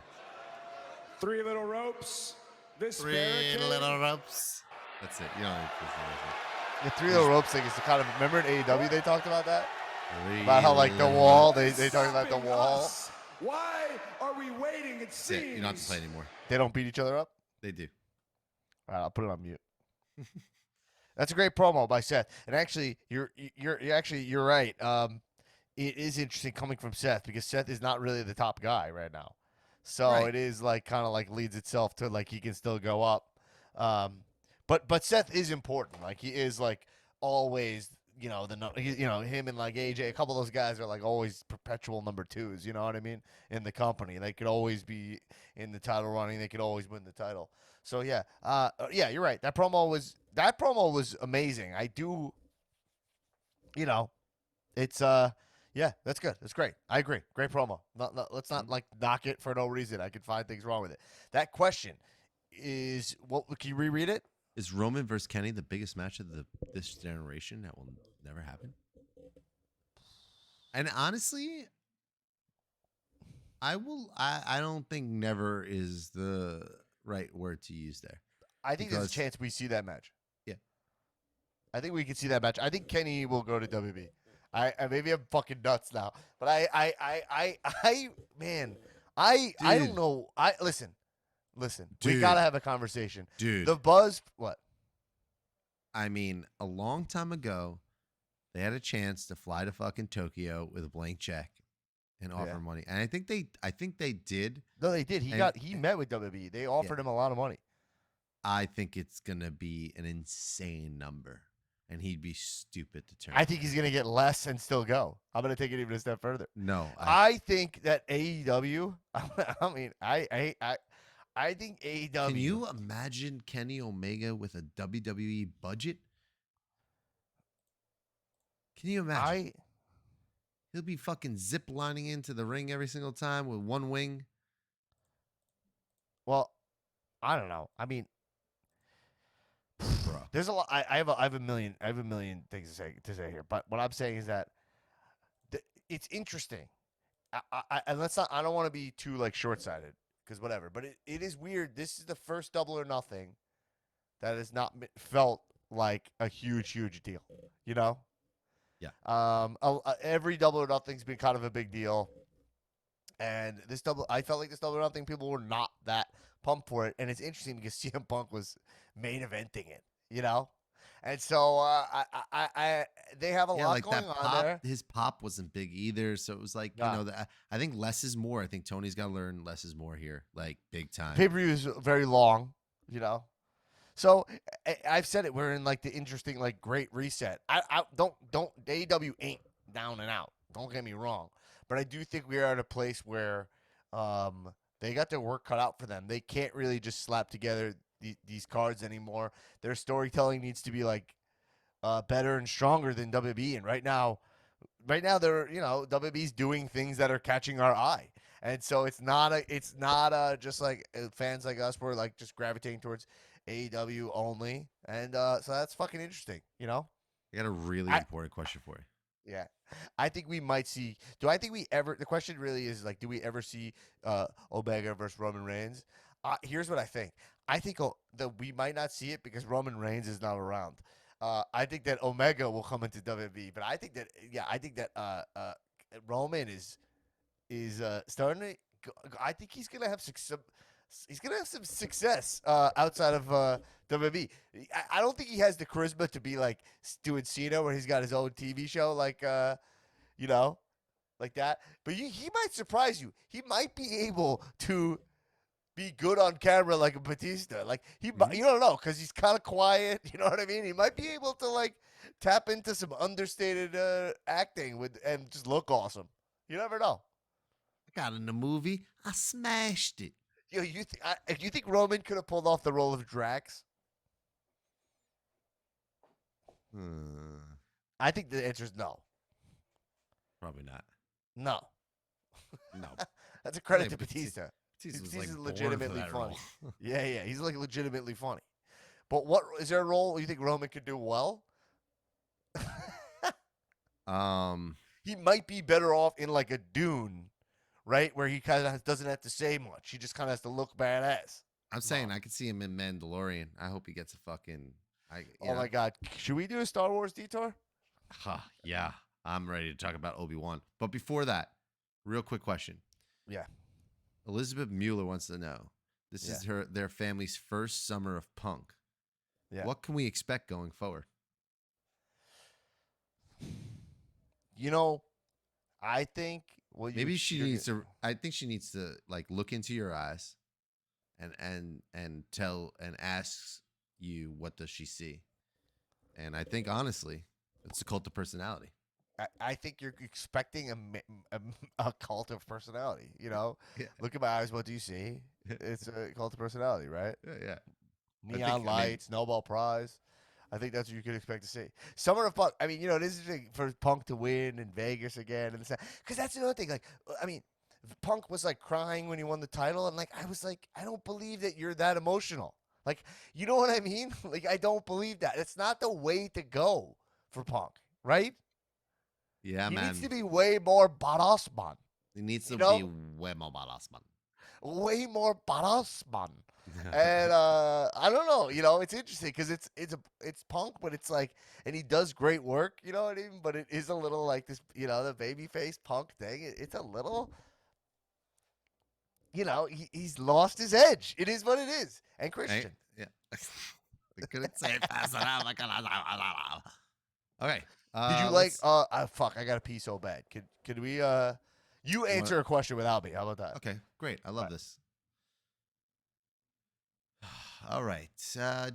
3 little ropes, this Three barricade? little ropes. That's it. You don't need to The 3 little rope thing is the kind of, remember in AEW they talked about that? Three About how like the little wall, ropes. they talked about the Stopping wall. us. Why are we waiting? It That's it. You don't have to seems. play anymore. They don't beat each other up? They do. All right, I'll put it on mute. That's a great promo by Seth. And actually, you're right. It is interesting coming from Seth because Seth is not really the top guy right now. So Right. it is like kind of like leads itself to like he can still go up. But Seth is important. Like he is like always, him and like AJ, a couple of those guys are like always perpetual number 2s, you know what I mean? In the company. They could always be in the title running, they could always win the title. So yeah, you're right. That promo was amazing. I do, it's yeah, that's good. That's great. I agree. Great promo. Let's not like knock it for no reason. I can find things wrong with it. That question is what? Can you reread it? Is Roman versus Kenny the biggest match of this generation that will never happen? And honestly, I don't think never is the right word to use there. I think there's a Because- chance we see that match. Yeah. I think we can see that match. I think Kenny will go to WB. I maybe I'm fucking nuts now, but man, I don't Dude. know. Listen. We Dude. gotta have a conversation. Dude, The buzz. What? I mean, a long time ago, they had a chance to fly to fucking Tokyo with a blank check and offer Yeah. money. And I think they did. No, they did. And- He met with WWE. They offered him a lot of money. I think it's gonna be an insane number. And he'd be stupid to turn. I think he's gonna get less and still go. I'm gonna take it even a step further. No, I think that AEW. I mean, I think AEW. can you imagine Kenny Omega with a WWE budget? Can you imagine? He'll be fucking zip lining into the ring every single time with one wing. Well, I don't know. I mean, Bro. there's a lot. I have a million things to say here. But what I'm saying is that it's interesting. And let's not. I don't want to be too like short sighted because whatever. But it is weird. This is the first Double or Nothing that has not felt like a huge deal. You know. Yeah. Every Double or Nothing's been kind of a big deal. And I felt like this Double or Nothing, people were not that pumped for it. And it's interesting because CM Punk was main eventing it, you know? And so they have a lot going on pop, there. his pop wasn't big either. So it was like, Nah. I think less is more. I think Tony's got to learn less is more here, like big time. Pay-per-view is very long, you know? So I've said it. We're in like the interesting, like great reset. I don't AEW ain't down and out. Don't get me wrong. But I do think we are at a place where they got their work cut out for them. They can't really just slap together these cards anymore. Their storytelling needs to be like better and stronger than WWE. And right now they're WWE's doing things that are catching our eye. And so it's not just like fans like us were like just gravitating towards AEW only. And so that's fucking interesting, you know? I got a really important question for you. Yeah. I think we might see. The question really is like, do we ever see Omega versus Roman Reigns? Here's what I think. I think that we might not see it because Roman Reigns is not around. I think that Omega will come into WWE, but I think that Roman is starting to. I think he's gonna have some success outside of WWE. I don't think he has the charisma to be like doing Cena, where he's got his own TV show, like like that. But he might surprise you. He might be able to be good on camera like a Batista. Like you don't know because he's kind of quiet. You know what I mean? He might be able to like tap into some understated acting and just look awesome. You never know. I got in the movie. I smashed it. Yo, you think Roman could have pulled off the role of Drax? I think the answer is no. Probably not. No. No. That's a credit Hey, to Batista. Batista's Batista's born for legitimately that funny. role. Yeah, he's like legitimately funny. But what is there a role you think Roman could do well? He might be better off in like a Dune, right, where he kind of doesn't have to say much. He just kind of has to look badass. I'm saying I could see him in Mandalorian. I hope he gets a fucking. Oh my God, should we do a Star Wars detour? Yeah, I'm ready to talk about Obi-Wan. But before that, real quick question. Yeah. Elizabeth Mueller wants to know. This is their family's first summer of Punk. Yeah. What can we expect going forward? You know, I think Maybe she needs to. I think she needs to like look into your eyes, and tell and asks you what does she see, and I think honestly, it's a cult of personality. I think you're expecting a cult of personality. You know, Yeah. Look at my eyes. What do you see? It's a cult of personality, right? Yeah. Neon lights, Nobel Prize. I think that's what you could expect to see. Summer of Punk. I mean, it is interesting for Punk to win in Vegas again, and because that's another thing. Like, I mean, Punk was like crying when he won the title, and like I was like, I don't believe that you're that emotional. Like, you know what I mean? Like, I don't believe that. It's not the way to go for Punk, right? Yeah, He man. needs to be way more badass, man. He needs to be way more badass, man. Way more badass, man. And I don't know, it's interesting because it's Punk, but it's like, and he does great work, you know what I mean? But it is a little like this, the babyface Punk thing. It's a little, he's lost his edge. It is what it is. And Christian. Yeah. I couldn't say it fast enough. Okay. Did you like? Fuck! I got to pee so bad. Could we? You answer a question without me. How about that? Okay, great. I love this. All right.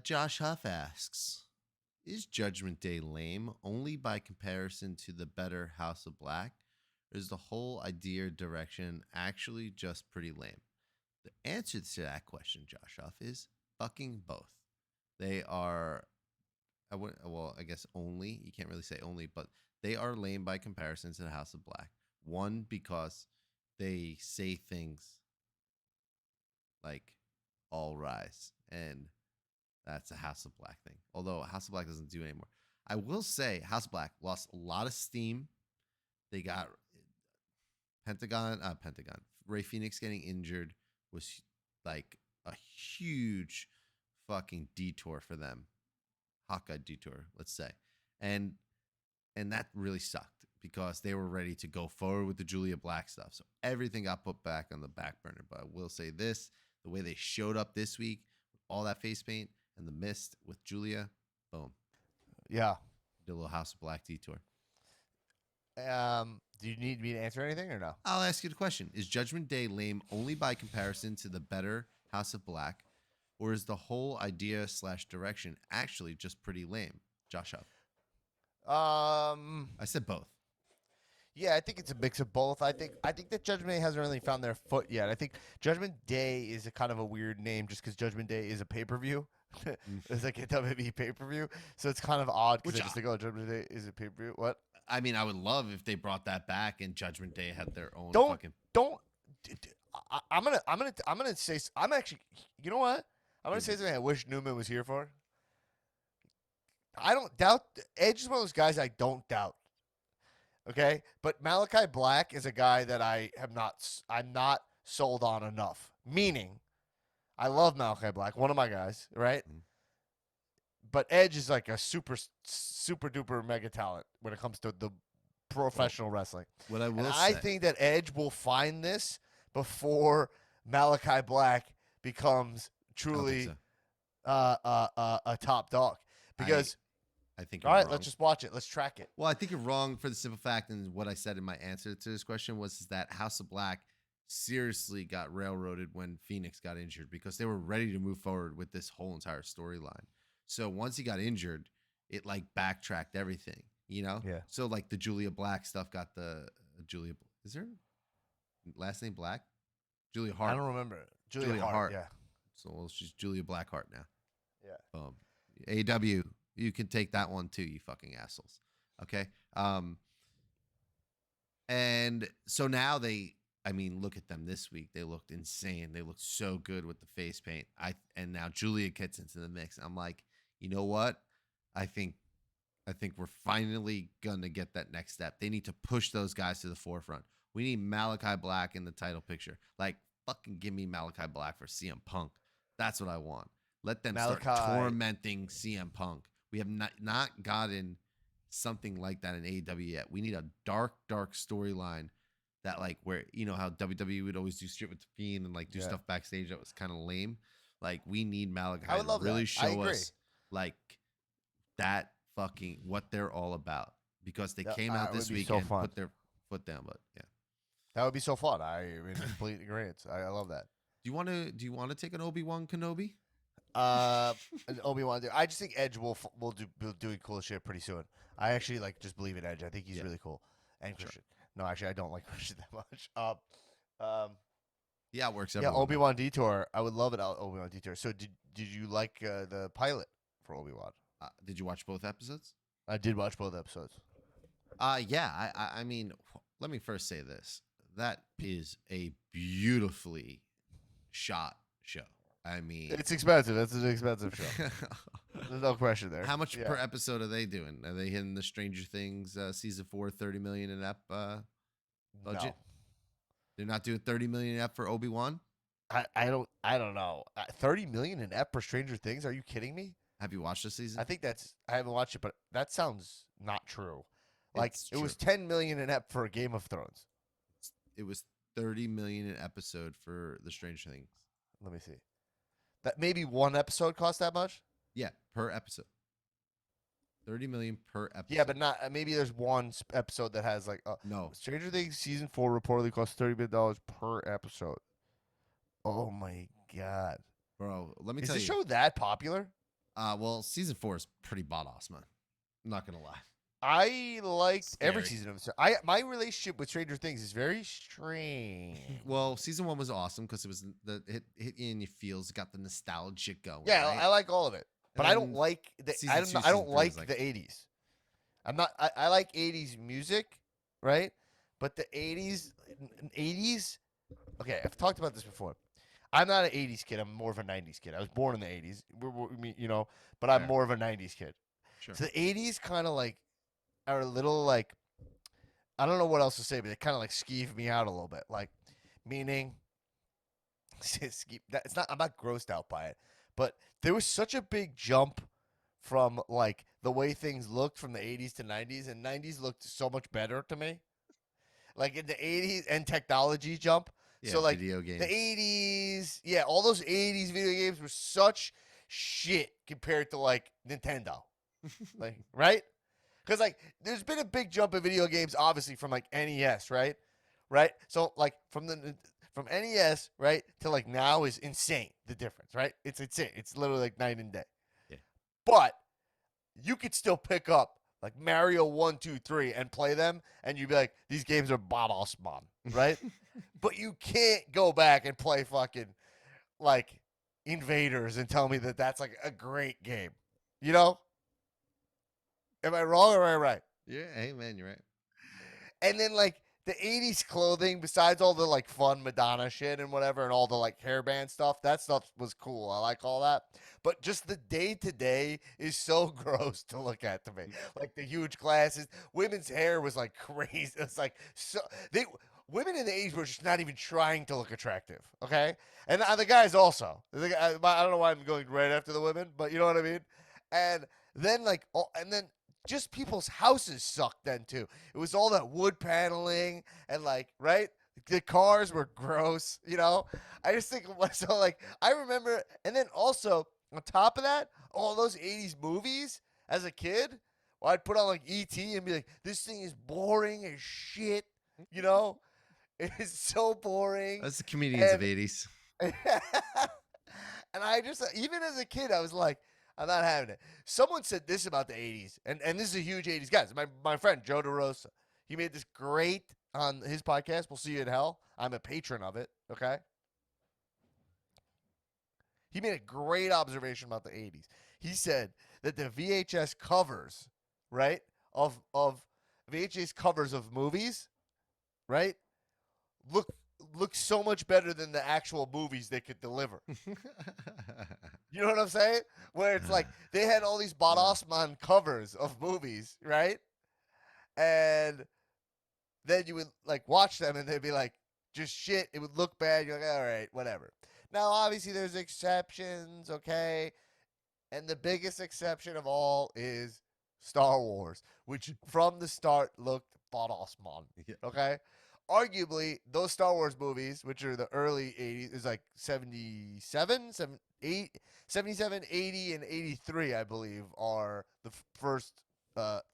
Josh Huff asks, is Judgment Day lame only by comparison to the better House of Black? Or is the whole idea or direction actually just pretty lame? The answer to that question, Josh Huff, is fucking both. They are, I guess only, you can't really say only, but they are lame by comparison to the House of Black. One, because they say things like all rise, and that's a House of Black thing. Although House of Black doesn't do it anymore. I will say House of Black lost a lot of steam. They got Pentagon. Ray Phoenix getting injured was like a huge fucking detour for them. Hawkeye detour, let's say. And that really sucked because they were ready to go forward with the Julia Black stuff. So everything got put back on the back burner. But I will say this, the way they showed up this week, all that face paint and the mist with Julia, boom. Yeah. Did a little House of Black detour. Do you need me to answer anything or no? I'll ask you the question. Is Judgment Day lame only by comparison to the better House of Black? Or is the whole idea / direction actually just pretty lame? Josh Huff. I said both. Yeah, I think it's a mix of both. I think that Judgment Day hasn't really found their foot yet. I think Judgment Day is a kind of a weird name just because Judgment Day is a pay-per-view. It's like a WWE pay-per-view. So it's kind of odd because they just think, oh, Judgment Day is a pay-per-view. What? I mean, I would love if they brought that back and Judgment Day had their own I'm gonna say, I'm actually, you know what? I'm gonna say something I wish Newman was here for. I don't doubt Edge is one of those guys I don't doubt. Okay, but Malachi Black is a guy that I'm not sold on enough. Meaning, I love Malachi Black, one of my guys, right? Mm-hmm. But Edge is like a super duper mega talent when it comes to the professional wrestling. What I will say, I think that Edge will find this before Malachi Black becomes truly a top dog. Because I think all right, wrong. let's just watch it. Let's track it. Well, I think you're wrong for the simple fact, and what I said in my answer to this question was that House of Black seriously got railroaded when Phoenix got injured because they were ready to move forward with this whole entire storyline. So once he got injured, it like backtracked everything, you know? Yeah. So like the Julia Black stuff got the Julia. Is her last name Black? Julia Hart. I don't remember it. Julia Hart. Yeah. So well, she's Julia Blackheart now. Yeah. AW, you can take that one too, you fucking assholes. Okay. And so now look at them this week. They looked insane. They looked so good with the face paint. And now Julia gets into the mix. I'm like, you know what? I think we're finally gonna get that next step. They need to push those guys to the forefront. We need Malachi Black in the title picture. Like, fucking give me Malachi Black for CM Punk. That's what I want. Let them start tormenting CM Punk. We have not gotten something like that in AEW yet. We need a dark storyline that, like, where, you know how WWE would always do shit with the Fiend and like do stuff backstage that was kind of lame. Like, we need Malachi to really show us like that fucking what they're all about, because they came out this week and put their foot down. But yeah, that would be so fun. I'm in complete agreement. I love that. Do you want to take an Obi-Wan Kenobi? An Obi-Wan. I just think Edge will do doing cool shit pretty soon. I actually just believe in Edge. I think he's really cool. And Christian. No, actually, I don't like Christian that much. Yeah, it works. Yeah, Obi-Wan Detour. I would love it. Obi-Wan Detour. So did you like the pilot for Obi-Wan? Did you watch both episodes? I did watch both episodes. Yeah. I mean, let me first say this. That is a beautifully shot show. I mean, it's expensive. It's an expensive show. There's no question there. How much per episode are they doing? Are they hitting the Stranger Things season 4 $30 million in ep budget? No. They're not doing $30 million in ep for Obi-Wan? I don't know. 30 million in ep for Stranger Things? Are you kidding me? Have you watched this season? I haven't watched it, but that sounds not true. Like, It's it was 10 million in ep for Game of Thrones. It was 30 million an episode for the Stranger Things. Let me see. That maybe one episode cost that much? Yeah, per episode. 30 million per episode. Yeah, but not maybe there's one episode that has like no. Stranger Things season 4 reportedly costs $30 million per episode. Oh my god. Bro, let me tell you. Is the show that popular? Well, season 4 is pretty badass, man. I'm not gonna lie. I liked every season of it. My relationship with Stranger Things is very strange. Well, season 1 was awesome because it was hit you in your feels. It got the nostalgia going. Yeah, right? I like all of it, but I don't like the I don't like the 80s. I like 80s music, right? But the 80s. Okay, I've talked about this before. I'm not an 80s kid. I'm more of a 90s kid. I was born in the 80s. But I'm more of a 90s kid. Sure. So the 80s kind of like are a little like, I don't know what else to say, but they kind of like skeeve me out a little bit. Like, meaning, it's not. I'm not grossed out by it, but there was such a big jump from like the way things looked from the 80s to 90s, and 90s looked so much better to me. Like in the 80s and technology jump. Yeah, so like video games. The 80s, all those 80s video games were such shit compared to like Nintendo. Like, right? Because like there's been a big jump in video games, obviously, from like NES, right? So like from NES, right, to like now is insane, the difference, right? It's insane. It's literally like night and day. Yeah. But you could still pick up like Mario 1, 2, 3 and play them, and you'd be like, these games are badass, man, right? But you can't go back and play fucking like Invaders and tell me that that's like a great game. You know? Am I wrong or am I right? Yeah, hey man, you're right. And then like the 80s clothing, besides all the like fun Madonna shit and whatever, and all the like hairband stuff, that stuff was cool. I like all that. But just the day to day is so gross to look at to me. Like the huge glasses. Women's hair was like crazy. It's like women in the 80s were just not even trying to look attractive. Okay. And the guys also. I don't know why I'm going right after the women, but you know what I mean? And then just people's houses sucked then too. It was all that wood paneling and like, right? The cars were gross, you know? I just think, so like, I remember, and then also on top of that, all those 80s movies as a kid, I'd put on like E.T. and be like, this thing is boring as shit, you know? It is so boring. That's the comedians of And- 80s. And I just, even as a kid, I was like, I'm not having it. Someone said this about the 80s, and this is a huge 80s guy. My friend, Joe DeRosa, he made this great on his podcast, We'll See You in Hell. I'm a patron of it, okay? He made a great observation about the 80s. He said that the VHS covers, right, of VHS covers of movies, right, look so much better than the actual movies they could deliver. You know what I'm saying? Where it's like they had all these Bad Osman covers of movies, right? And then you would like watch them and they'd be like just shit. It would look bad. You're like, all right, whatever. Now, obviously, there's exceptions, okay? And the biggest exception of all is Star Wars, which from the start looked Bad Osman, okay? Arguably, those Star Wars movies, which are the early 80s, is like 77, 77, 80, and 83, I believe, are the first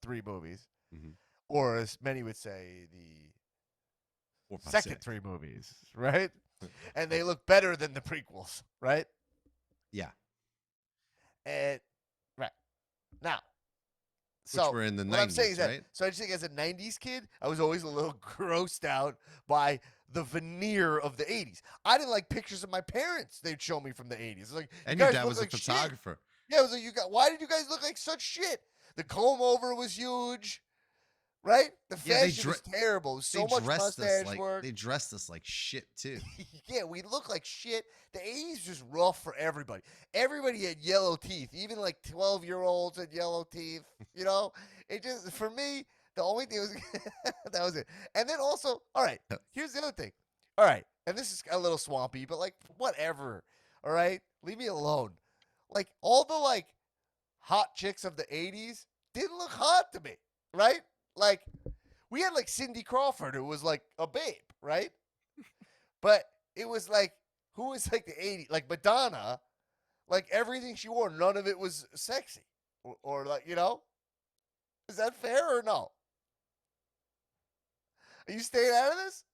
three movies. Mhm. Or as many would say, the 4, 5, second 6. three movies, right? And they look better than the prequels, right? Yeah. And right now, Which so were in the what I'm saying 90s, is that, right? so I just think as a '90s kid, I was always a little grossed out by the veneer of the '80s. I didn't like pictures of my parents they'd show me from the '80s. It's like, And you your guys dad look was a like shit. photographer. Yeah, it was like, why did you guys look like such shit? The comb over was huge, right? The Yeah, fashion was terrible. It was so much mustache work. They dressed us like shit too. Yeah, we look like shit. The 80s was just rough for everybody. Everybody had yellow teeth. Even like 12-year-olds had yellow teeth. You know? It just, for me, the only thing was, that was it. And then also, all right, here's the other thing. All right, and this is a little swampy, but like, whatever. All right? Leave me alone. Like, all the like hot chicks of the 80s didn't look hot to me. Right? Like, we had like Cindy Crawford, who was like a babe, right? But it was like, who was like the 80s? Like Madonna, like everything she wore, none of it was sexy. Or like, you know? Is that fair or no? Are you staying out of this?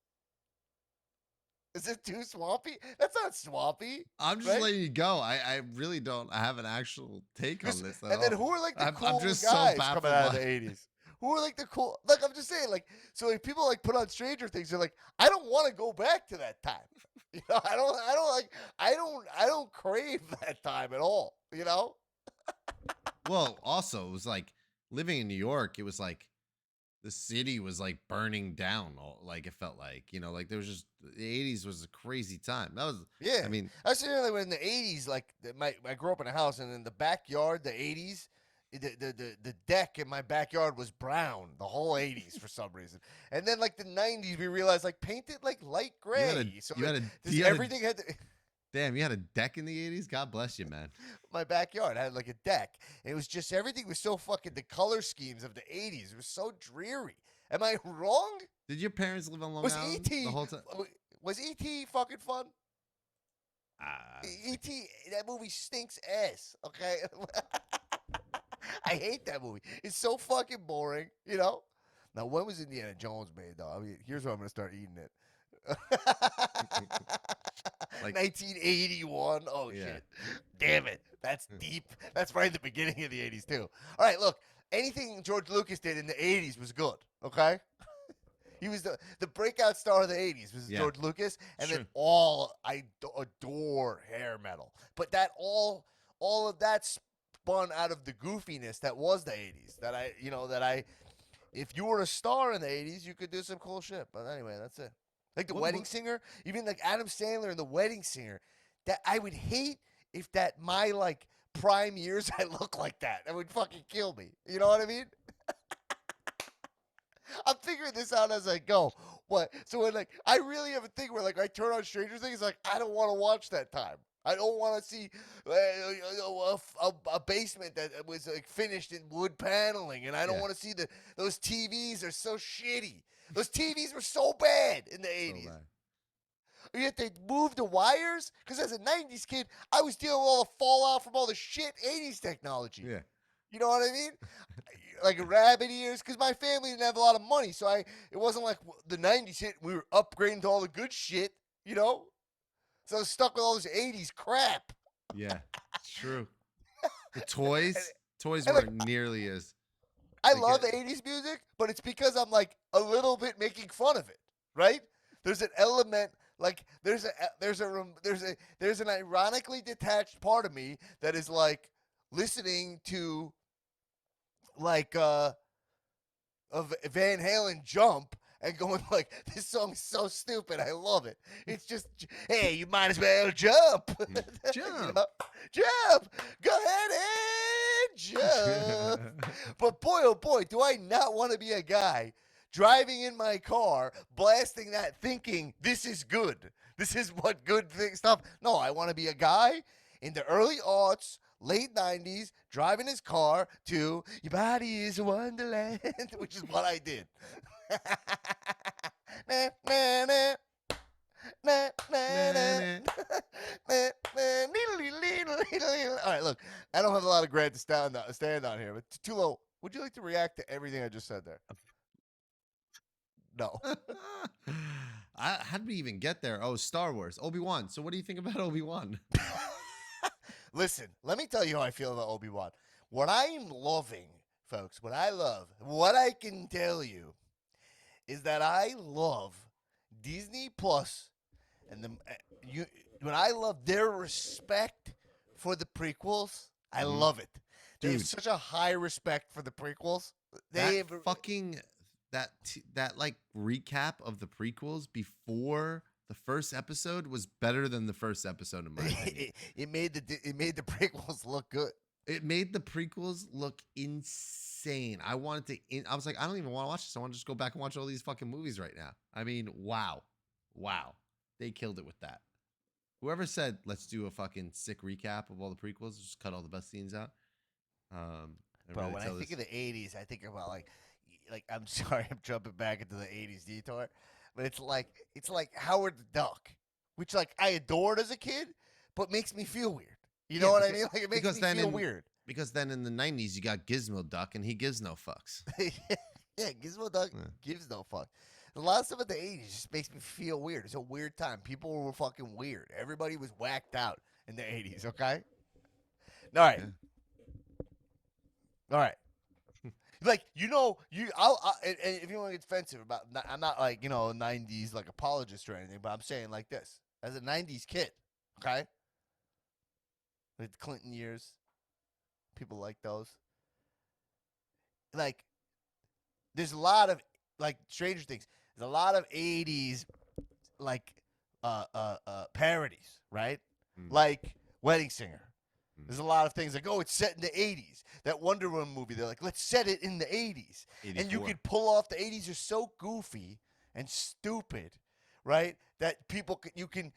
Is it too swampy? That's not swampy. I'm just right? letting you go. I really don't. I have an actual take on this. At And then all. who are like the I'm cool just guys so baffled coming out of by- the 80s? Who are like the cool? Like I'm just saying, like so like people like put on Stranger Things. They're like, I don't want to go back to that time. You know, I don't crave that time at all. You know. Well, also, it was like living in New York. It was like the city was like burning down. Like it felt like, like there was just the 80s was a crazy time. That was, Yeah. I mean, I see like in the 80s, like I grew up in a house, and in the backyard, the 80s, the deck in my backyard was brown the whole 80s for some reason. And then like the 90s, we realized like paint it like light gray. Everything had to, damn, you had a deck in the 80s? God bless you, man. my backyard had like a deck. And it was just everything was so fucking the color schemes of the 80s. It was so dreary. Am I wrong? Did your parents live on Long Was Island E.T. the whole time? Was E.T. fucking fun? Ah, E.T. That movie stinks ass. Okay, I hate that movie. It's so fucking boring. You know. Now, when was Indiana Jones made, though? I mean, here's where I'm gonna start eating it. Like- 1981. Oh Yeah. shit! Damn it. That's deep. That's right at the beginning of the 80s too. All right, look. Anything George Lucas did in the 80s was good. Okay. He was the breakout star of the 80s was Yeah. George Lucas, and then Sure. I adore hair metal. But that all of that spun out of the goofiness that was the 80s. If you were a star in the 80s, you could do some cool shit. But anyway, that's it. Like the Wedding Singer, even like Adam Sandler in The Wedding Singer, that I would hate if that my like prime years I look like that. That would fucking kill me. You know what I mean? I'm figuring this out as I go. What? So when like I really have a thing where like I turn on Stranger Things, like I don't want to watch that time. I don't want to see a basement that was like finished in wood paneling, and I don't Yeah. want to see those TVs are so shitty. Those TVs were so bad in the So 80s. bad. Yet they moved the wires. Because as a 90s kid, I was dealing with all the fallout from all the shit 80s technology. Yeah. You know what I mean? like rabbit ears because my family didn't have a lot of money, so it wasn't like the '90s hit. We were upgrading to all the good shit, you know. So I was stuck with all this '80s crap. Yeah, it's true. The toys And like, weren't nearly as I like love '80s music, but it's because I'm like a little bit making fun of it, right? There's an element like there's an ironically detached part of me that is like listening to like of Van Halen Jump and going like, this song's so stupid, I love it. It's just, hey, you might as well jump. Jump. You know? Jump. Go ahead and jump. But boy, oh boy, do I not want to be a guy driving in my car, blasting that, thinking this is good. This is what good stuff. No, I want to be a guy in the early aughts, late 90s, driving his car to Your Body is a Wonderland, which is what I did. Na, na, na. Na, na, na. Na, na, needle. All right, look, I don't have a lot of ground to stand on here, but Tullo, would you like to react to everything I just said there? No. How did we even get there? Oh, Star Wars, Obi-Wan. So what do you think about Obi-Wan? Listen, let me tell you how I feel about Obi-Wan. What I'm loving, folks, what I can tell you is that I love Disney Plus and when I love their respect for the prequels. I love it. They have Dude. such a high respect for the prequels. That like recap of the prequels before the first episode was better than the first episode in my opinion. it made the prequels look good. It made the prequels look insane. I was like, I don't even want to watch this. I want to just go back and watch all these fucking movies right now. I mean, wow. They killed it with that. Whoever said let's do a fucking sick recap of all the prequels, just cut all the best scenes out. Bro, when I think of the '80s, I think about like I'm sorry, I'm jumping back into the '80s detour, but it's like Howard the Duck, which like I adored as a kid, but makes me feel weird. You know what I mean? Like it makes me feel weird. Because then in the '90s you got Gizmo Duck, and he gives no fucks. Yeah, Gizmo Duck gives no fuck. A lot of stuff in the '80s just makes me feel weird. It's a weird time. People were fucking weird. Everybody was whacked out in the '80s. Okay. All right. Yeah. All right. Like, and if you want to get defensive about, I'm not like, a '90s like apologist or anything, but I'm saying like this as a '90s kid, okay, like the Clinton years, people like those. Like, there's a lot of like Stranger Things. There's a lot of '80s like parodies, right? Like Wedding Singer. There's a lot of things like, oh, it's set in the '80s. That Wonder Woman movie, they're like, let's set it in the '80s. 84. And you could pull off the '80s are so goofy and stupid, right? That you can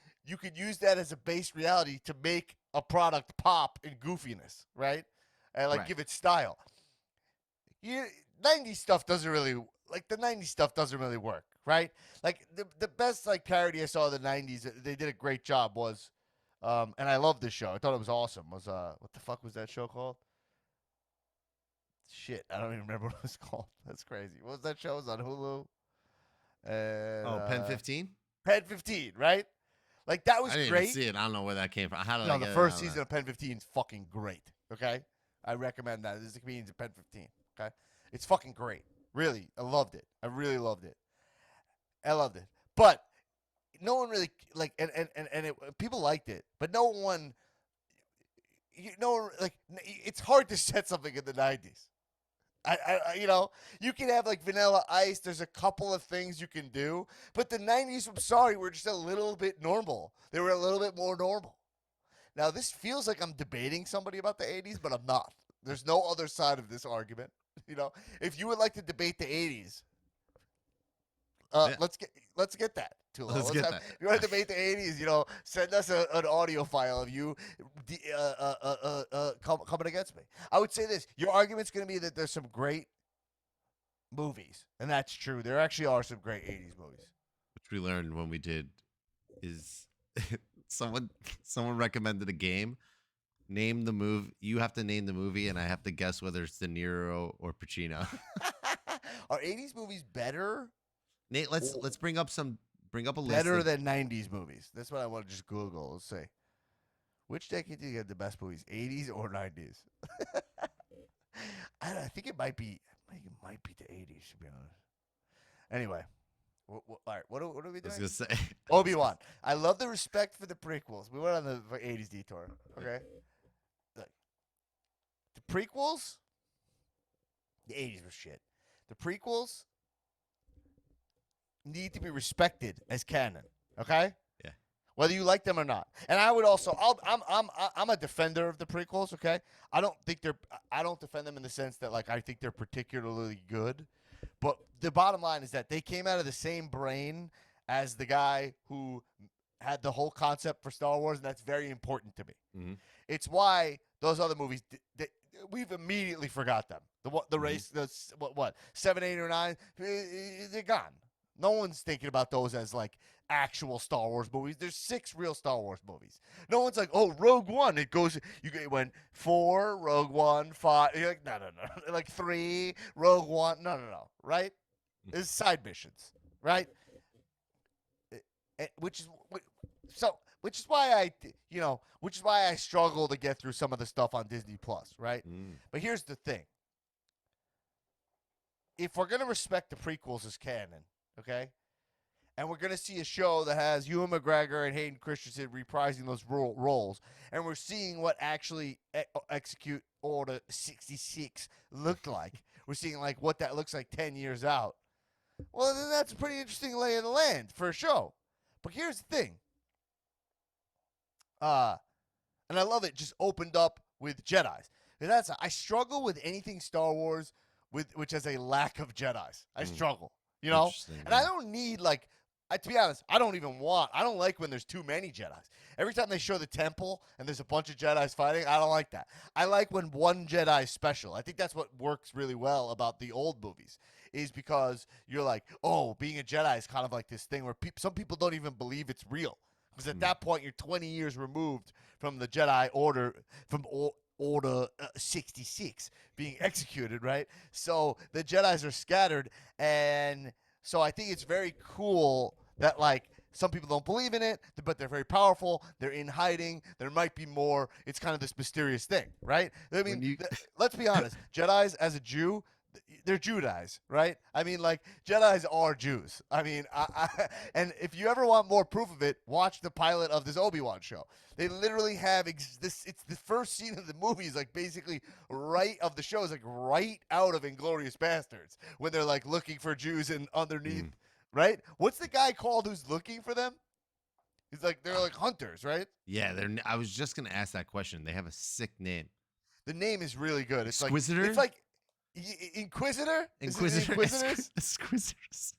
use that as a base reality to make a product pop in goofiness, right? And like give it style. 90s stuff doesn't really the '90s stuff doesn't really work, right? Like the best like parody I saw of the '90s, they did a great job was. And I love this show. I thought it was awesome. Was what the fuck was that show called? Shit, I don't even remember what it was called. That's crazy. What was that show? It was on Hulu. And, Pen 15. Pen 15, right? Like that was I didn't great. Even see it. I don't know where that came from. How did I The get first season of Pen 15 is fucking great. Okay, I recommend that. There's a comedians of Pen 15. Okay, it's fucking great. Really, I loved it. I really loved it. I loved it, but. No one really people liked it, but no one, it's hard to set something in the '90s. You can have like Vanilla Ice. There's a couple of things you can do, but the '90s, I'm sorry, were just a little bit normal. They were a little bit more normal. Now this feels like I'm debating somebody about the '80s, but I'm not. There's no other side of this argument. If you would like to debate the '80s. Let's get that. Let's get that. If you want to debate the '80s, send us an audio file of you coming against me. I would say this: your argument's going to be that there's some great movies, and that's true. There actually are some great '80s movies. Which we learned when we did is someone recommended a game Name the movie. You have to name the movie, and I have to guess whether it's De Niro or Pacino. Are 80s movies better? Nate, let's bring up a list. Better than 90s movies. That's what I want to just Google. Let's see. Which decade do you get the best movies, 80s or 90s? I think it might be. I think it might be the 80s, to be honest. Anyway, all right. What are we I doing? was gonna say Obi-Wan. I love the respect for the prequels. We went on the 80s detour. Okay. Look, the prequels. The 80s were shit. The prequels need to be respected as canon. Okay. Yeah. Whether you like them or not. And I would also. I'm a defender of the prequels. Okay. I don't defend them in the sense that like I think they're particularly good. But the bottom line is that they came out of the same brain as the guy who had the whole concept for Star Wars, and that's very important to me. Mhm. It's why those other movies we've immediately forgot them. The race, the what 7, 8, or 9, they're gone. No one's thinking about those as like actual Star Wars movies. There's 6 real Star Wars movies. No one's like, oh, Rogue One. It went 4, Rogue One, 5. You're like, no. Like 3, Rogue One. No. Right? It's side missions, right? Which is why I struggle to get through some of the stuff on Disney Plus, right? But here's the thing. If we're going to respect the prequels as canon, okay? And we're going to see a show that has Ewan McGregor and Hayden Christensen reprising those roles, and we're seeing what actually Execute Order 66 looked like. We're seeing like what that looks like 10 years out. Well, then that's a pretty interesting lay of the land for a show. But here's the thing. And I love it just opened up with Jedis. I struggle with anything Star Wars which has a lack of Jedis. I struggle, you know? And I don't need to be honest, I don't like when there's too many Jedis. Every time they show the temple and there's a bunch of Jedis fighting, I don't like that. I like when one Jedi is special. I think that's what works really well about the old movies is because you're like, oh, being a Jedi is kind of like this thing where some people don't even believe it's real. Because at that point, you're 20 years removed from the Jedi Order, from Order 66 being executed, right? So the Jedis are scattered, and so I think it's very cool that, like, some people don't believe in it, but they're very powerful. They're in hiding. There might be more. It's kind of this mysterious thing, right? I mean, let's be honest. Jedis, as a Jew, they're Judais, right? I mean, like, Jedis are Jews. I mean, and if you ever want more proof of it, watch the pilot of this Obi-Wan show. They literally have this. It's the first scene of the movie is like basically right of the show is like right out of Inglourious Bastards when they're like looking for Jews and underneath, right? What's the guy called who's looking for them? He's like they're like hunters, right? Yeah, I was just gonna ask that question. They have a sick name. The name is really good. It's Exquisitor? It's like Inquisitor. Inquisitors. Exquisitors.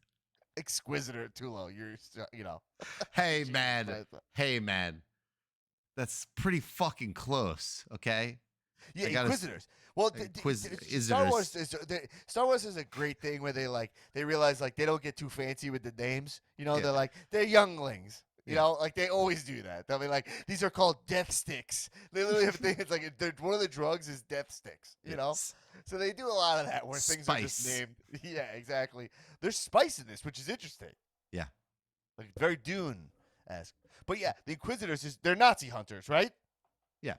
Exquisitor Tullo. You know. Hey man. That's pretty fucking close. Okay. Yeah, Inquisitors. Well, Star Wars is a great thing where they realize like they don't get too fancy with the names. You know, they're younglings. You know, like they always do that. They'll be like, these are called death sticks. They literally have things like one of the drugs is death sticks. You know, so they do a lot of that where things are just named. Yeah, exactly. There's spice in this, which is interesting. Yeah, like very Dune-esque. But yeah, the Inquisitors they're Nazi hunters, right? Yeah.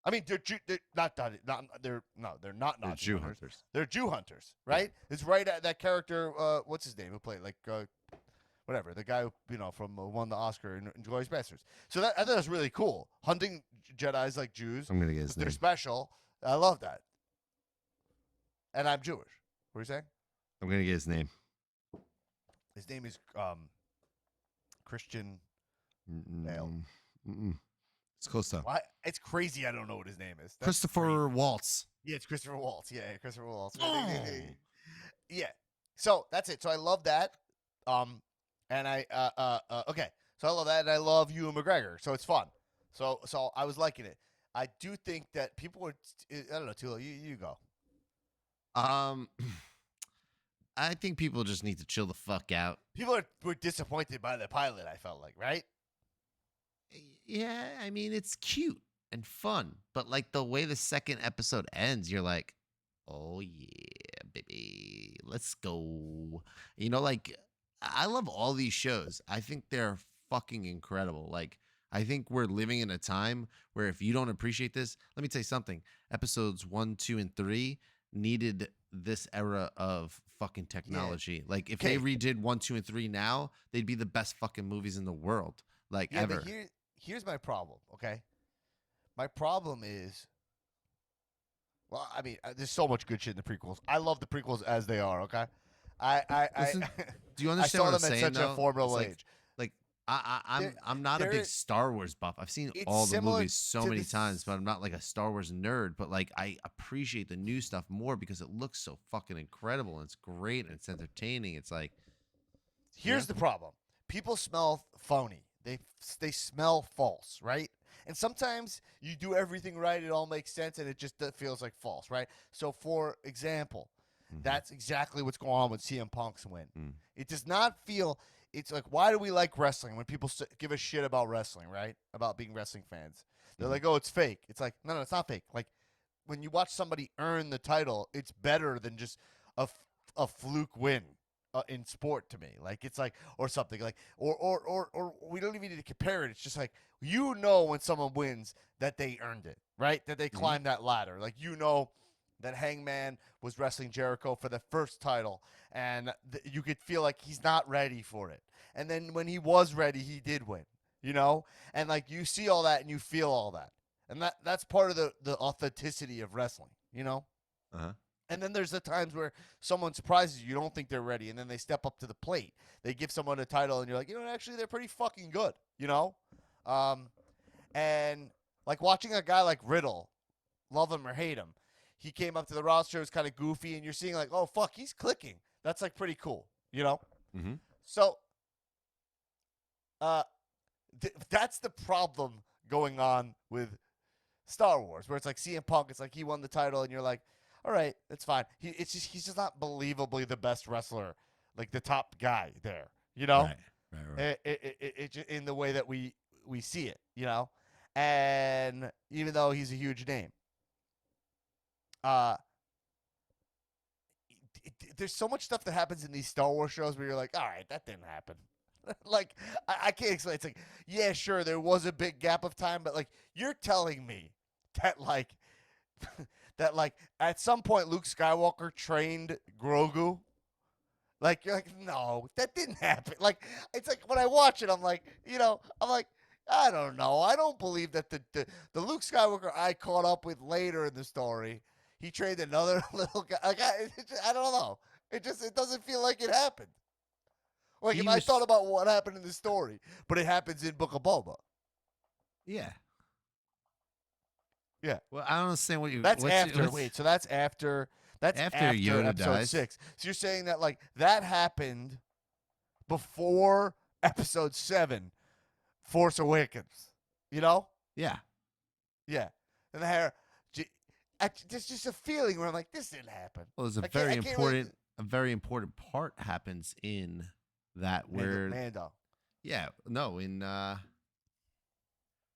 I mean, they're not Nazi Jew hunters. They're Jew hunters, right? Yeah. It's right at that character. What's his name? Who played whatever, the guy who, from won the Oscar in Inglourious Basterds. So I thought that was really cool. Hunting Jedis like Jews. I'm gonna get his name. They're special. I love that. And I'm Jewish. What are you saying? I'm gonna get his name. His name is Christian Bale. It's close though. Well, it's crazy. I don't know what his name is. That's Christopher Waltz. Yeah, it's Christopher Waltz. Yeah, Christopher Waltz. Oh. Yeah. So that's it. So I love that. And okay. So I love that, and I love Ewan McGregor. So it's fun. So I was liking it. I do think that people were. I don't know, Tullo. You go. I think people just need to chill the fuck out. People were disappointed by the pilot. I felt like, right? Yeah, I mean it's cute. and fun. But like the way the second episode ends, you're like, oh yeah, baby, let's go. Like I love all these shows. I think they're fucking incredible. Like I think we're living in a time where if you don't appreciate this, let me tell you something. Episodes 1, 2, and 3 needed this era of fucking technology. Like if they Okay. redid 1, 2, and 3 now, they'd be the best fucking movies in the world. Like Yeah, ever. but here's my problem. Okay, my problem is, well, I mean, there's so much good shit in the prequels. I love the prequels as they are. Okay, I Listen, do you I understand saw what I'm them at saying such a though? formidable It's age. like They're, I'm not a big they're Star Wars buff. I've seen it's all the similar movies so to many this. times, but I'm not like a Star Wars nerd. But like I appreciate the new stuff more because it looks so fucking incredible and it's great and it's entertaining. It's like Here's the problem: people smell phony. They smell false, right? And sometimes you do everything right, it all makes sense, and it just feels like false, right? So, for example, that's exactly what's going on with CM Punk's win. It does not feel. It's like, why do we like wrestling when people give a shit about wrestling, right? About being wrestling fans. They're like, oh, it's fake. It's like, no, it's not fake. Like, when you watch somebody earn the title, it's better than just a fluke win in sport to me. Like, it's like, or something like, or we don't even need to compare it. It's just like, when someone wins that they earned it, right? That they climbed that ladder. Like, that Hangman was wrestling Jericho for the first title, and you could feel like he's not ready for it. And then when he was ready, he did win, And like you see all that and you feel all that. And that's part of the authenticity of wrestling, Uh-huh. And then there's the times where someone surprises you, you don't think they're ready, and then they step up to the plate. They give someone a title, and you're like, actually they're pretty fucking good, And like watching a guy like Riddle, love him or hate him, he came up to the roster, it was kind of goofy, and you're seeing like, oh fuck, he's clicking. That's like pretty cool, Mm-hmm. So, that's the problem going on with Star Wars, where it's like CM Punk, it's like he won the title, and you're like, all right, that's fine. He's just not believably the best wrestler, like the top guy there, Right. in the way that we see it, and even though he's a huge name, there's so much stuff that happens in these Star Wars shows where you're like, all right, that didn't happen. Like, I can't explain. It's like, yeah, sure, there was a big gap of time, but like, you're telling me that like that like at some point Luke Skywalker trained Grogu. Like, you're like, no, that didn't happen. Like, it's like when I watch it, I'm like, I don't know. I don't believe that the Luke Skywalker I caught up with later in the story, he trained another little guy. Like, I don't know. It doesn't feel like it happened. Like, if I thought about what happened in the story, but it happens in Book of Boba. Yeah. Yeah. Well, I don't understand what you. That's after. Wait, so that's after. That's After after Yoda episode dies. 6. So you're saying that like that happened before episode 7, Force Awakens. Yeah. Yeah. And the hair. There's just a feeling where I'm like, this didn't happen. Well, there's I can't really- a very important part happens in that where Mando. yeah, no, in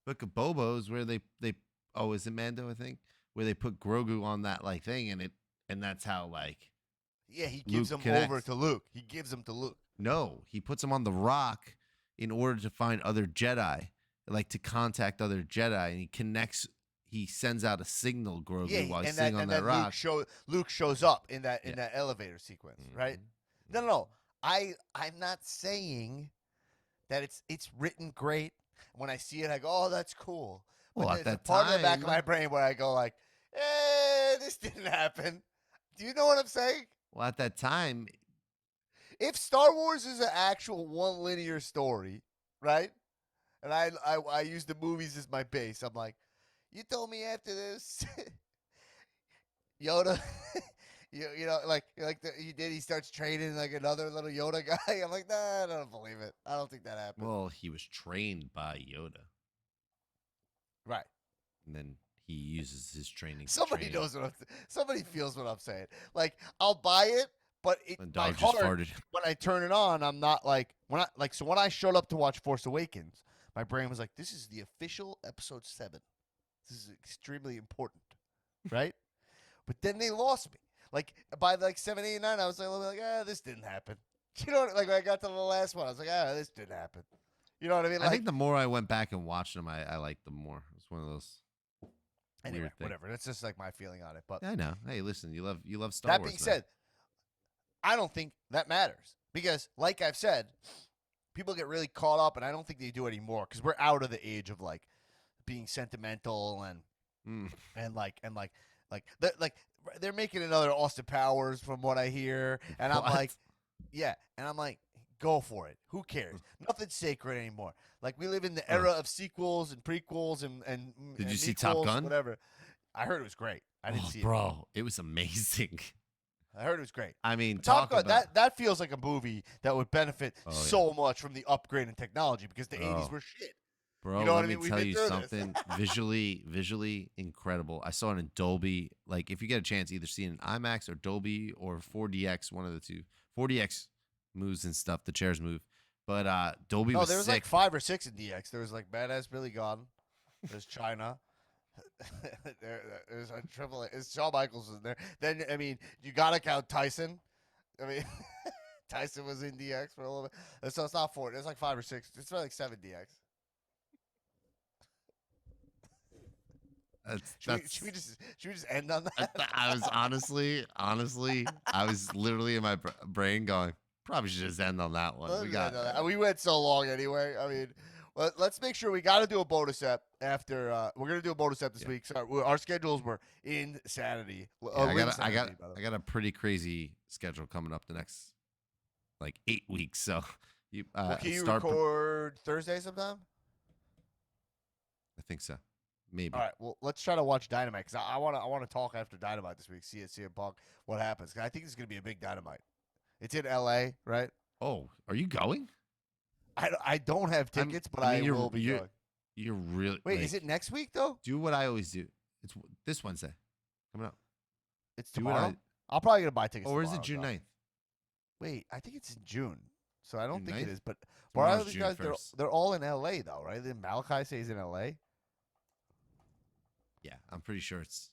Book of Bobo's where they is it Mando, I think, where they put Grogu on that like thing and that's how like Yeah, he gives Luke him over connects. to Luke. He gives him to Luke. No, he puts him on the rock in order to find other Jedi, like to contact other Jedi, and he sends out a signal, Grogu, Yeah, while he's and sitting on that rock. Luke shows up in that elevator sequence, right? No. I'm not saying that it's written great. When I see it, I go, "Oh, that's cool." But Well, at there's that a part of the back of time- my brain where I go, like, this didn't happen." Do you know what I'm saying? Well, at that time, If Star Wars is an actual one linear story, right? And I use the movies as my base. I'm like, you told me after this, Yoda, he starts training like another little Yoda guy. I'm like, nah, I don't believe it. I don't think that happened. well, he was trained by Yoda, Right. and then he uses his training. to Somebody train. knows somebody feels what I'm saying. Like, I'll buy it, but And my dog just heart, farted. when I turn it on, I'm not like when I showed up to watch Force Awakens, my brain was like, this is the official episode 7. This is extremely important, right? But then they lost me. Like by like 7, 8, 9, I was like, this didn't happen. You know, like when I got to the last one, I was like, this didn't happen. You know what I mean? I think the more I went back and watched them, I liked them more. It's one of those anyway, weird things. whatever. That's just like my feeling on it. But Yeah, I know. Hey, listen, you love Star that Wars. being Man. said, I don't think that matters because, like I've said, people get really caught up, and I don't think they do anymore because we're out of the age of like being sentimental and they're making another Austin Powers from what I hear, and I'm What? like, yeah, and I'm like, go for it. Who cares? Nothing's sacred anymore. Like we live in the era of sequels and prequels and Did you and see Top mequels, Gun? Whatever. I heard it was great. I didn't see it. Bro, it was amazing. I heard it was great. I mean, Top talk Gun, about that feels like a movie that would benefit yeah. so much from the upgrade in technology because the Bro. 80s were shit. Bro, You know let what I me mean? We've tell been you through this. something visually incredible. I saw it in Dolby. Like, if you get a chance, either see it in IMAX or Dolby or 4DX, one of the two. 4DX moves and stuff. The chairs move. But Dolby No, was there was sick. like 5 or 6 in DX. There was like Badass Billy Gunn. There's China. There's a triple. It's Shawn Michaels in there. Then I mean, you gotta count Tyson. I mean, Tyson was in DX for a little bit. So it's not 4. It's like 5 or 6. It's like 7 DX. Should we just end on that? I was honestly, I was literally in my brain going, probably should just end on that one. We went so long anyway. I mean, let's make sure we got to do a bonus ep after. We're gonna do a bonus ep this week. Sorry, our schedules were insanity. I got a pretty crazy schedule coming up the next like 8 weeks. So you can you record Thursday sometime? I think so. Maybe. All right. Well, let's try to watch Dynamite because I want to talk after Dynamite this week. See CM Punk. What happens? 'Cause I think it's gonna be a big Dynamite. It's in LA, right? Oh, are you going? I don't have tickets, but I will be going. You're really Wait. Is it next week though? Do what I always do. It's this Wednesday coming up. It's Do what tomorrow. I'll probably gonna buy tickets. Or is tomorrow, it June though. 9th? Wait, I think it's in June. So I don't June think it 9th? is. But Tomorrow's all these June guys, 1st. they're all in LA though, right? Then Malachi stays in LA. Yeah, I'm pretty sure it's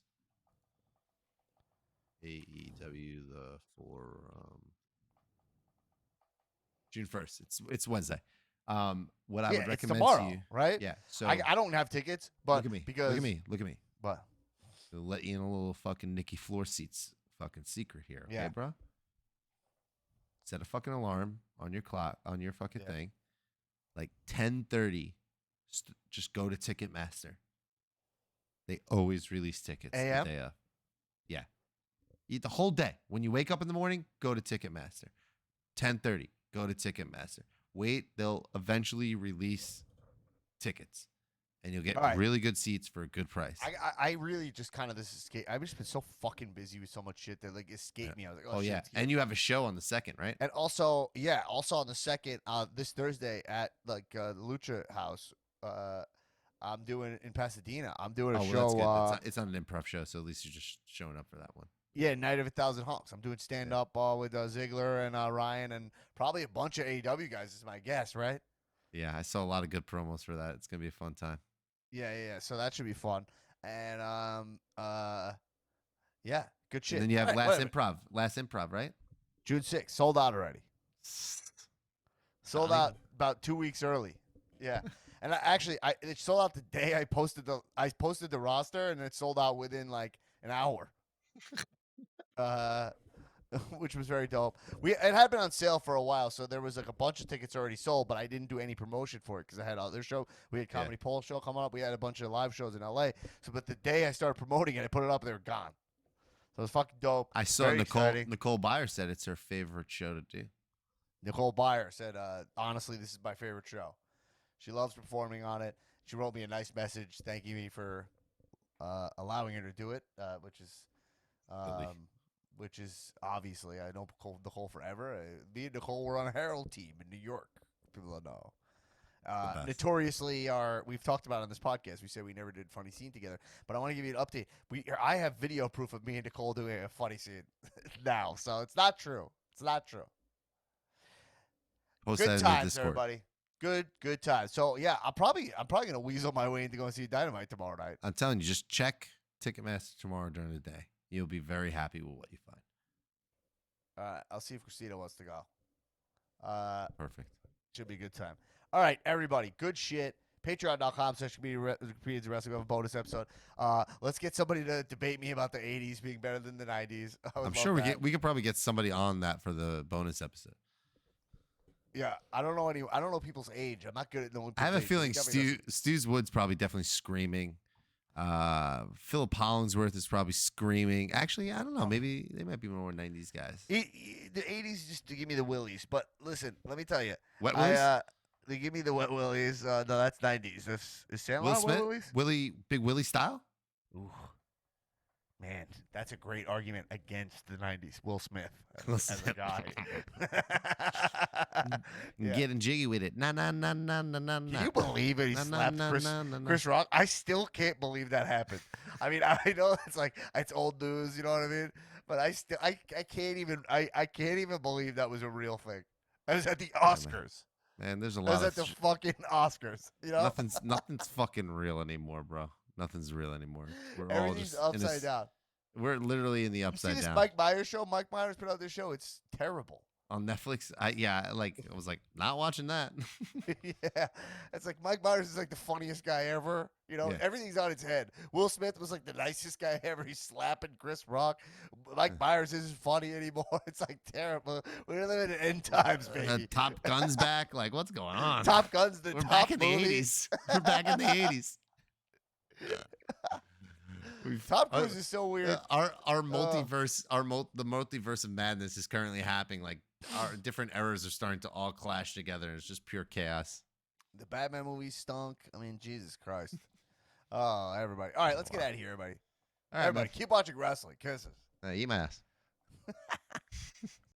AEW for June 1st. It's Wednesday. What I would recommend tomorrow, to you, right? Yeah. So I don't have tickets, but look at me. because Look at me. But They'll let you in a little fucking Nikki floor seats fucking secret here, okay, Yeah. bro? Set a fucking alarm on your clock on your fucking thing. Like 10:30, just go to Ticketmaster. They always release tickets the AM? day of. Yeah. The whole day. When you wake up in the morning, go to Ticketmaster. 10:30, go to Ticketmaster. Wait, they'll eventually release tickets. And you'll get All right. really good seats for a good price. I really just kind of this escape. I've just been so fucking busy with so much shit that like escaped me. I was like, Oh, shit, yeah. it's here. And you have a show on the 2nd, right? And also on the 2nd, this Thursday at like the Lucha House, I'm doing in Pasadena. I'm doing a Well, show. that's good. It's not an improv show, so at least you're just showing up for that one. Yeah, Night of 1,000 Honks. I'm doing stand up with Ziggler and Ryan and probably a bunch of AEW guys. Is my guess, right? Yeah, I saw a lot of good promos for that. It's gonna be a fun time. Yeah. So that should be fun. And yeah, good shit. And then you have All right, wait a minute. Last improv, right? June 6th, sold out already. Sold I out about 2 weeks early. Yeah. And it sold out the day I posted the roster, and it sold out within like an hour. Which was very dope. It had been on sale for a while, so there was like a bunch of tickets already sold, but I didn't do any promotion for it because I had other show. We had Comedy Poll show coming up. We had a bunch of live shows in LA. So, but the day I started promoting it, I put it up, they were gone. So it was fucking dope. I saw Very exciting. Nicole Byer said it's her favorite show to do. Nicole Byer said, honestly, this is my favorite show. She loves performing on it. She wrote me a nice message thanking me for allowing her to do it, which is obviously, I know Nicole forever. Me and Nicole were on a Herald team in New York. People don't know. Notoriously, we've talked about it on this podcast. We said we never did funny scene together, but I want to give you an update. I have video proof of me and Nicole doing a funny scene now, so it's not true. It's not true. Post Good that in the times, Discord. everybody. Good time. So yeah, I'm probably gonna weasel my way into going to see Dynamite tomorrow night. I'm telling you, just check Ticketmaster tomorrow during the day. You'll be very happy with what you find. All right, I'll see if Christina wants to go. Perfect. Should be a good time. All right, everybody, good shit. Patreon.com/comedians wrestling. We have a bonus episode. Let's get somebody to debate me about the '80s being better than the '90s. I'm sure we could probably get somebody on that for the bonus episode. Yeah, I don't know people's age. I'm not good at knowing. I have a people's age. feeling You definitely know- Stu's Woods probably definitely screaming. Philip Hollingsworth is probably screaming. Actually, I don't know. Maybe they might be more '90s guys. The '80s just to give me the willies. But listen, let me tell you, Wet Willies? they give me the wet willies. No, that's '90s. Is Sandlot Will wet Smith? willies? Big Willie style? Ooh. Man, that's a great argument against the '90s. Will Smith Will as a Smith. guy. Yeah. Getting jiggy with it. Nah. Can you believe it? He Nah, slapped nah, Chris, nah, nah, nah. Chris Rock. I still can't believe that happened. I mean, I know it's like it's old news, you know what I mean? But I can't even believe that was a real thing. I was at the Oscars. Man, there's a I lot was of at the fucking Oscars. You know, nothing's fucking real anymore, bro. Nothing's real anymore. We're all everything's just in upside down. We're literally in the You see upside this down. Mike Myers show? Mike Myers put out this show. It's terrible. On Netflix. I was like, not watching that. Yeah, it's like Mike Myers is like the funniest guy ever. You know, Yeah. everything's on its head. Will Smith was like the nicest guy ever. He's slapping Chris Rock. Mike Myers isn't funny anymore. It's like terrible. We're living in end times, baby. Top Gun's back. Like, what's going on? Top Gun's the We're top back in movie. the 80s. We're back in the 80s. Tom Cruise is so weird. Our multiverse, the multiverse of madness is currently happening. Like, our different eras are starting to all clash together, and it's just pure chaos. The Batman movie stunk. I mean, Jesus Christ. Oh, everybody. All right, let's get out of here, everybody. All right, Everybody, keep watching wrestling. Kisses. man. Eat my ass.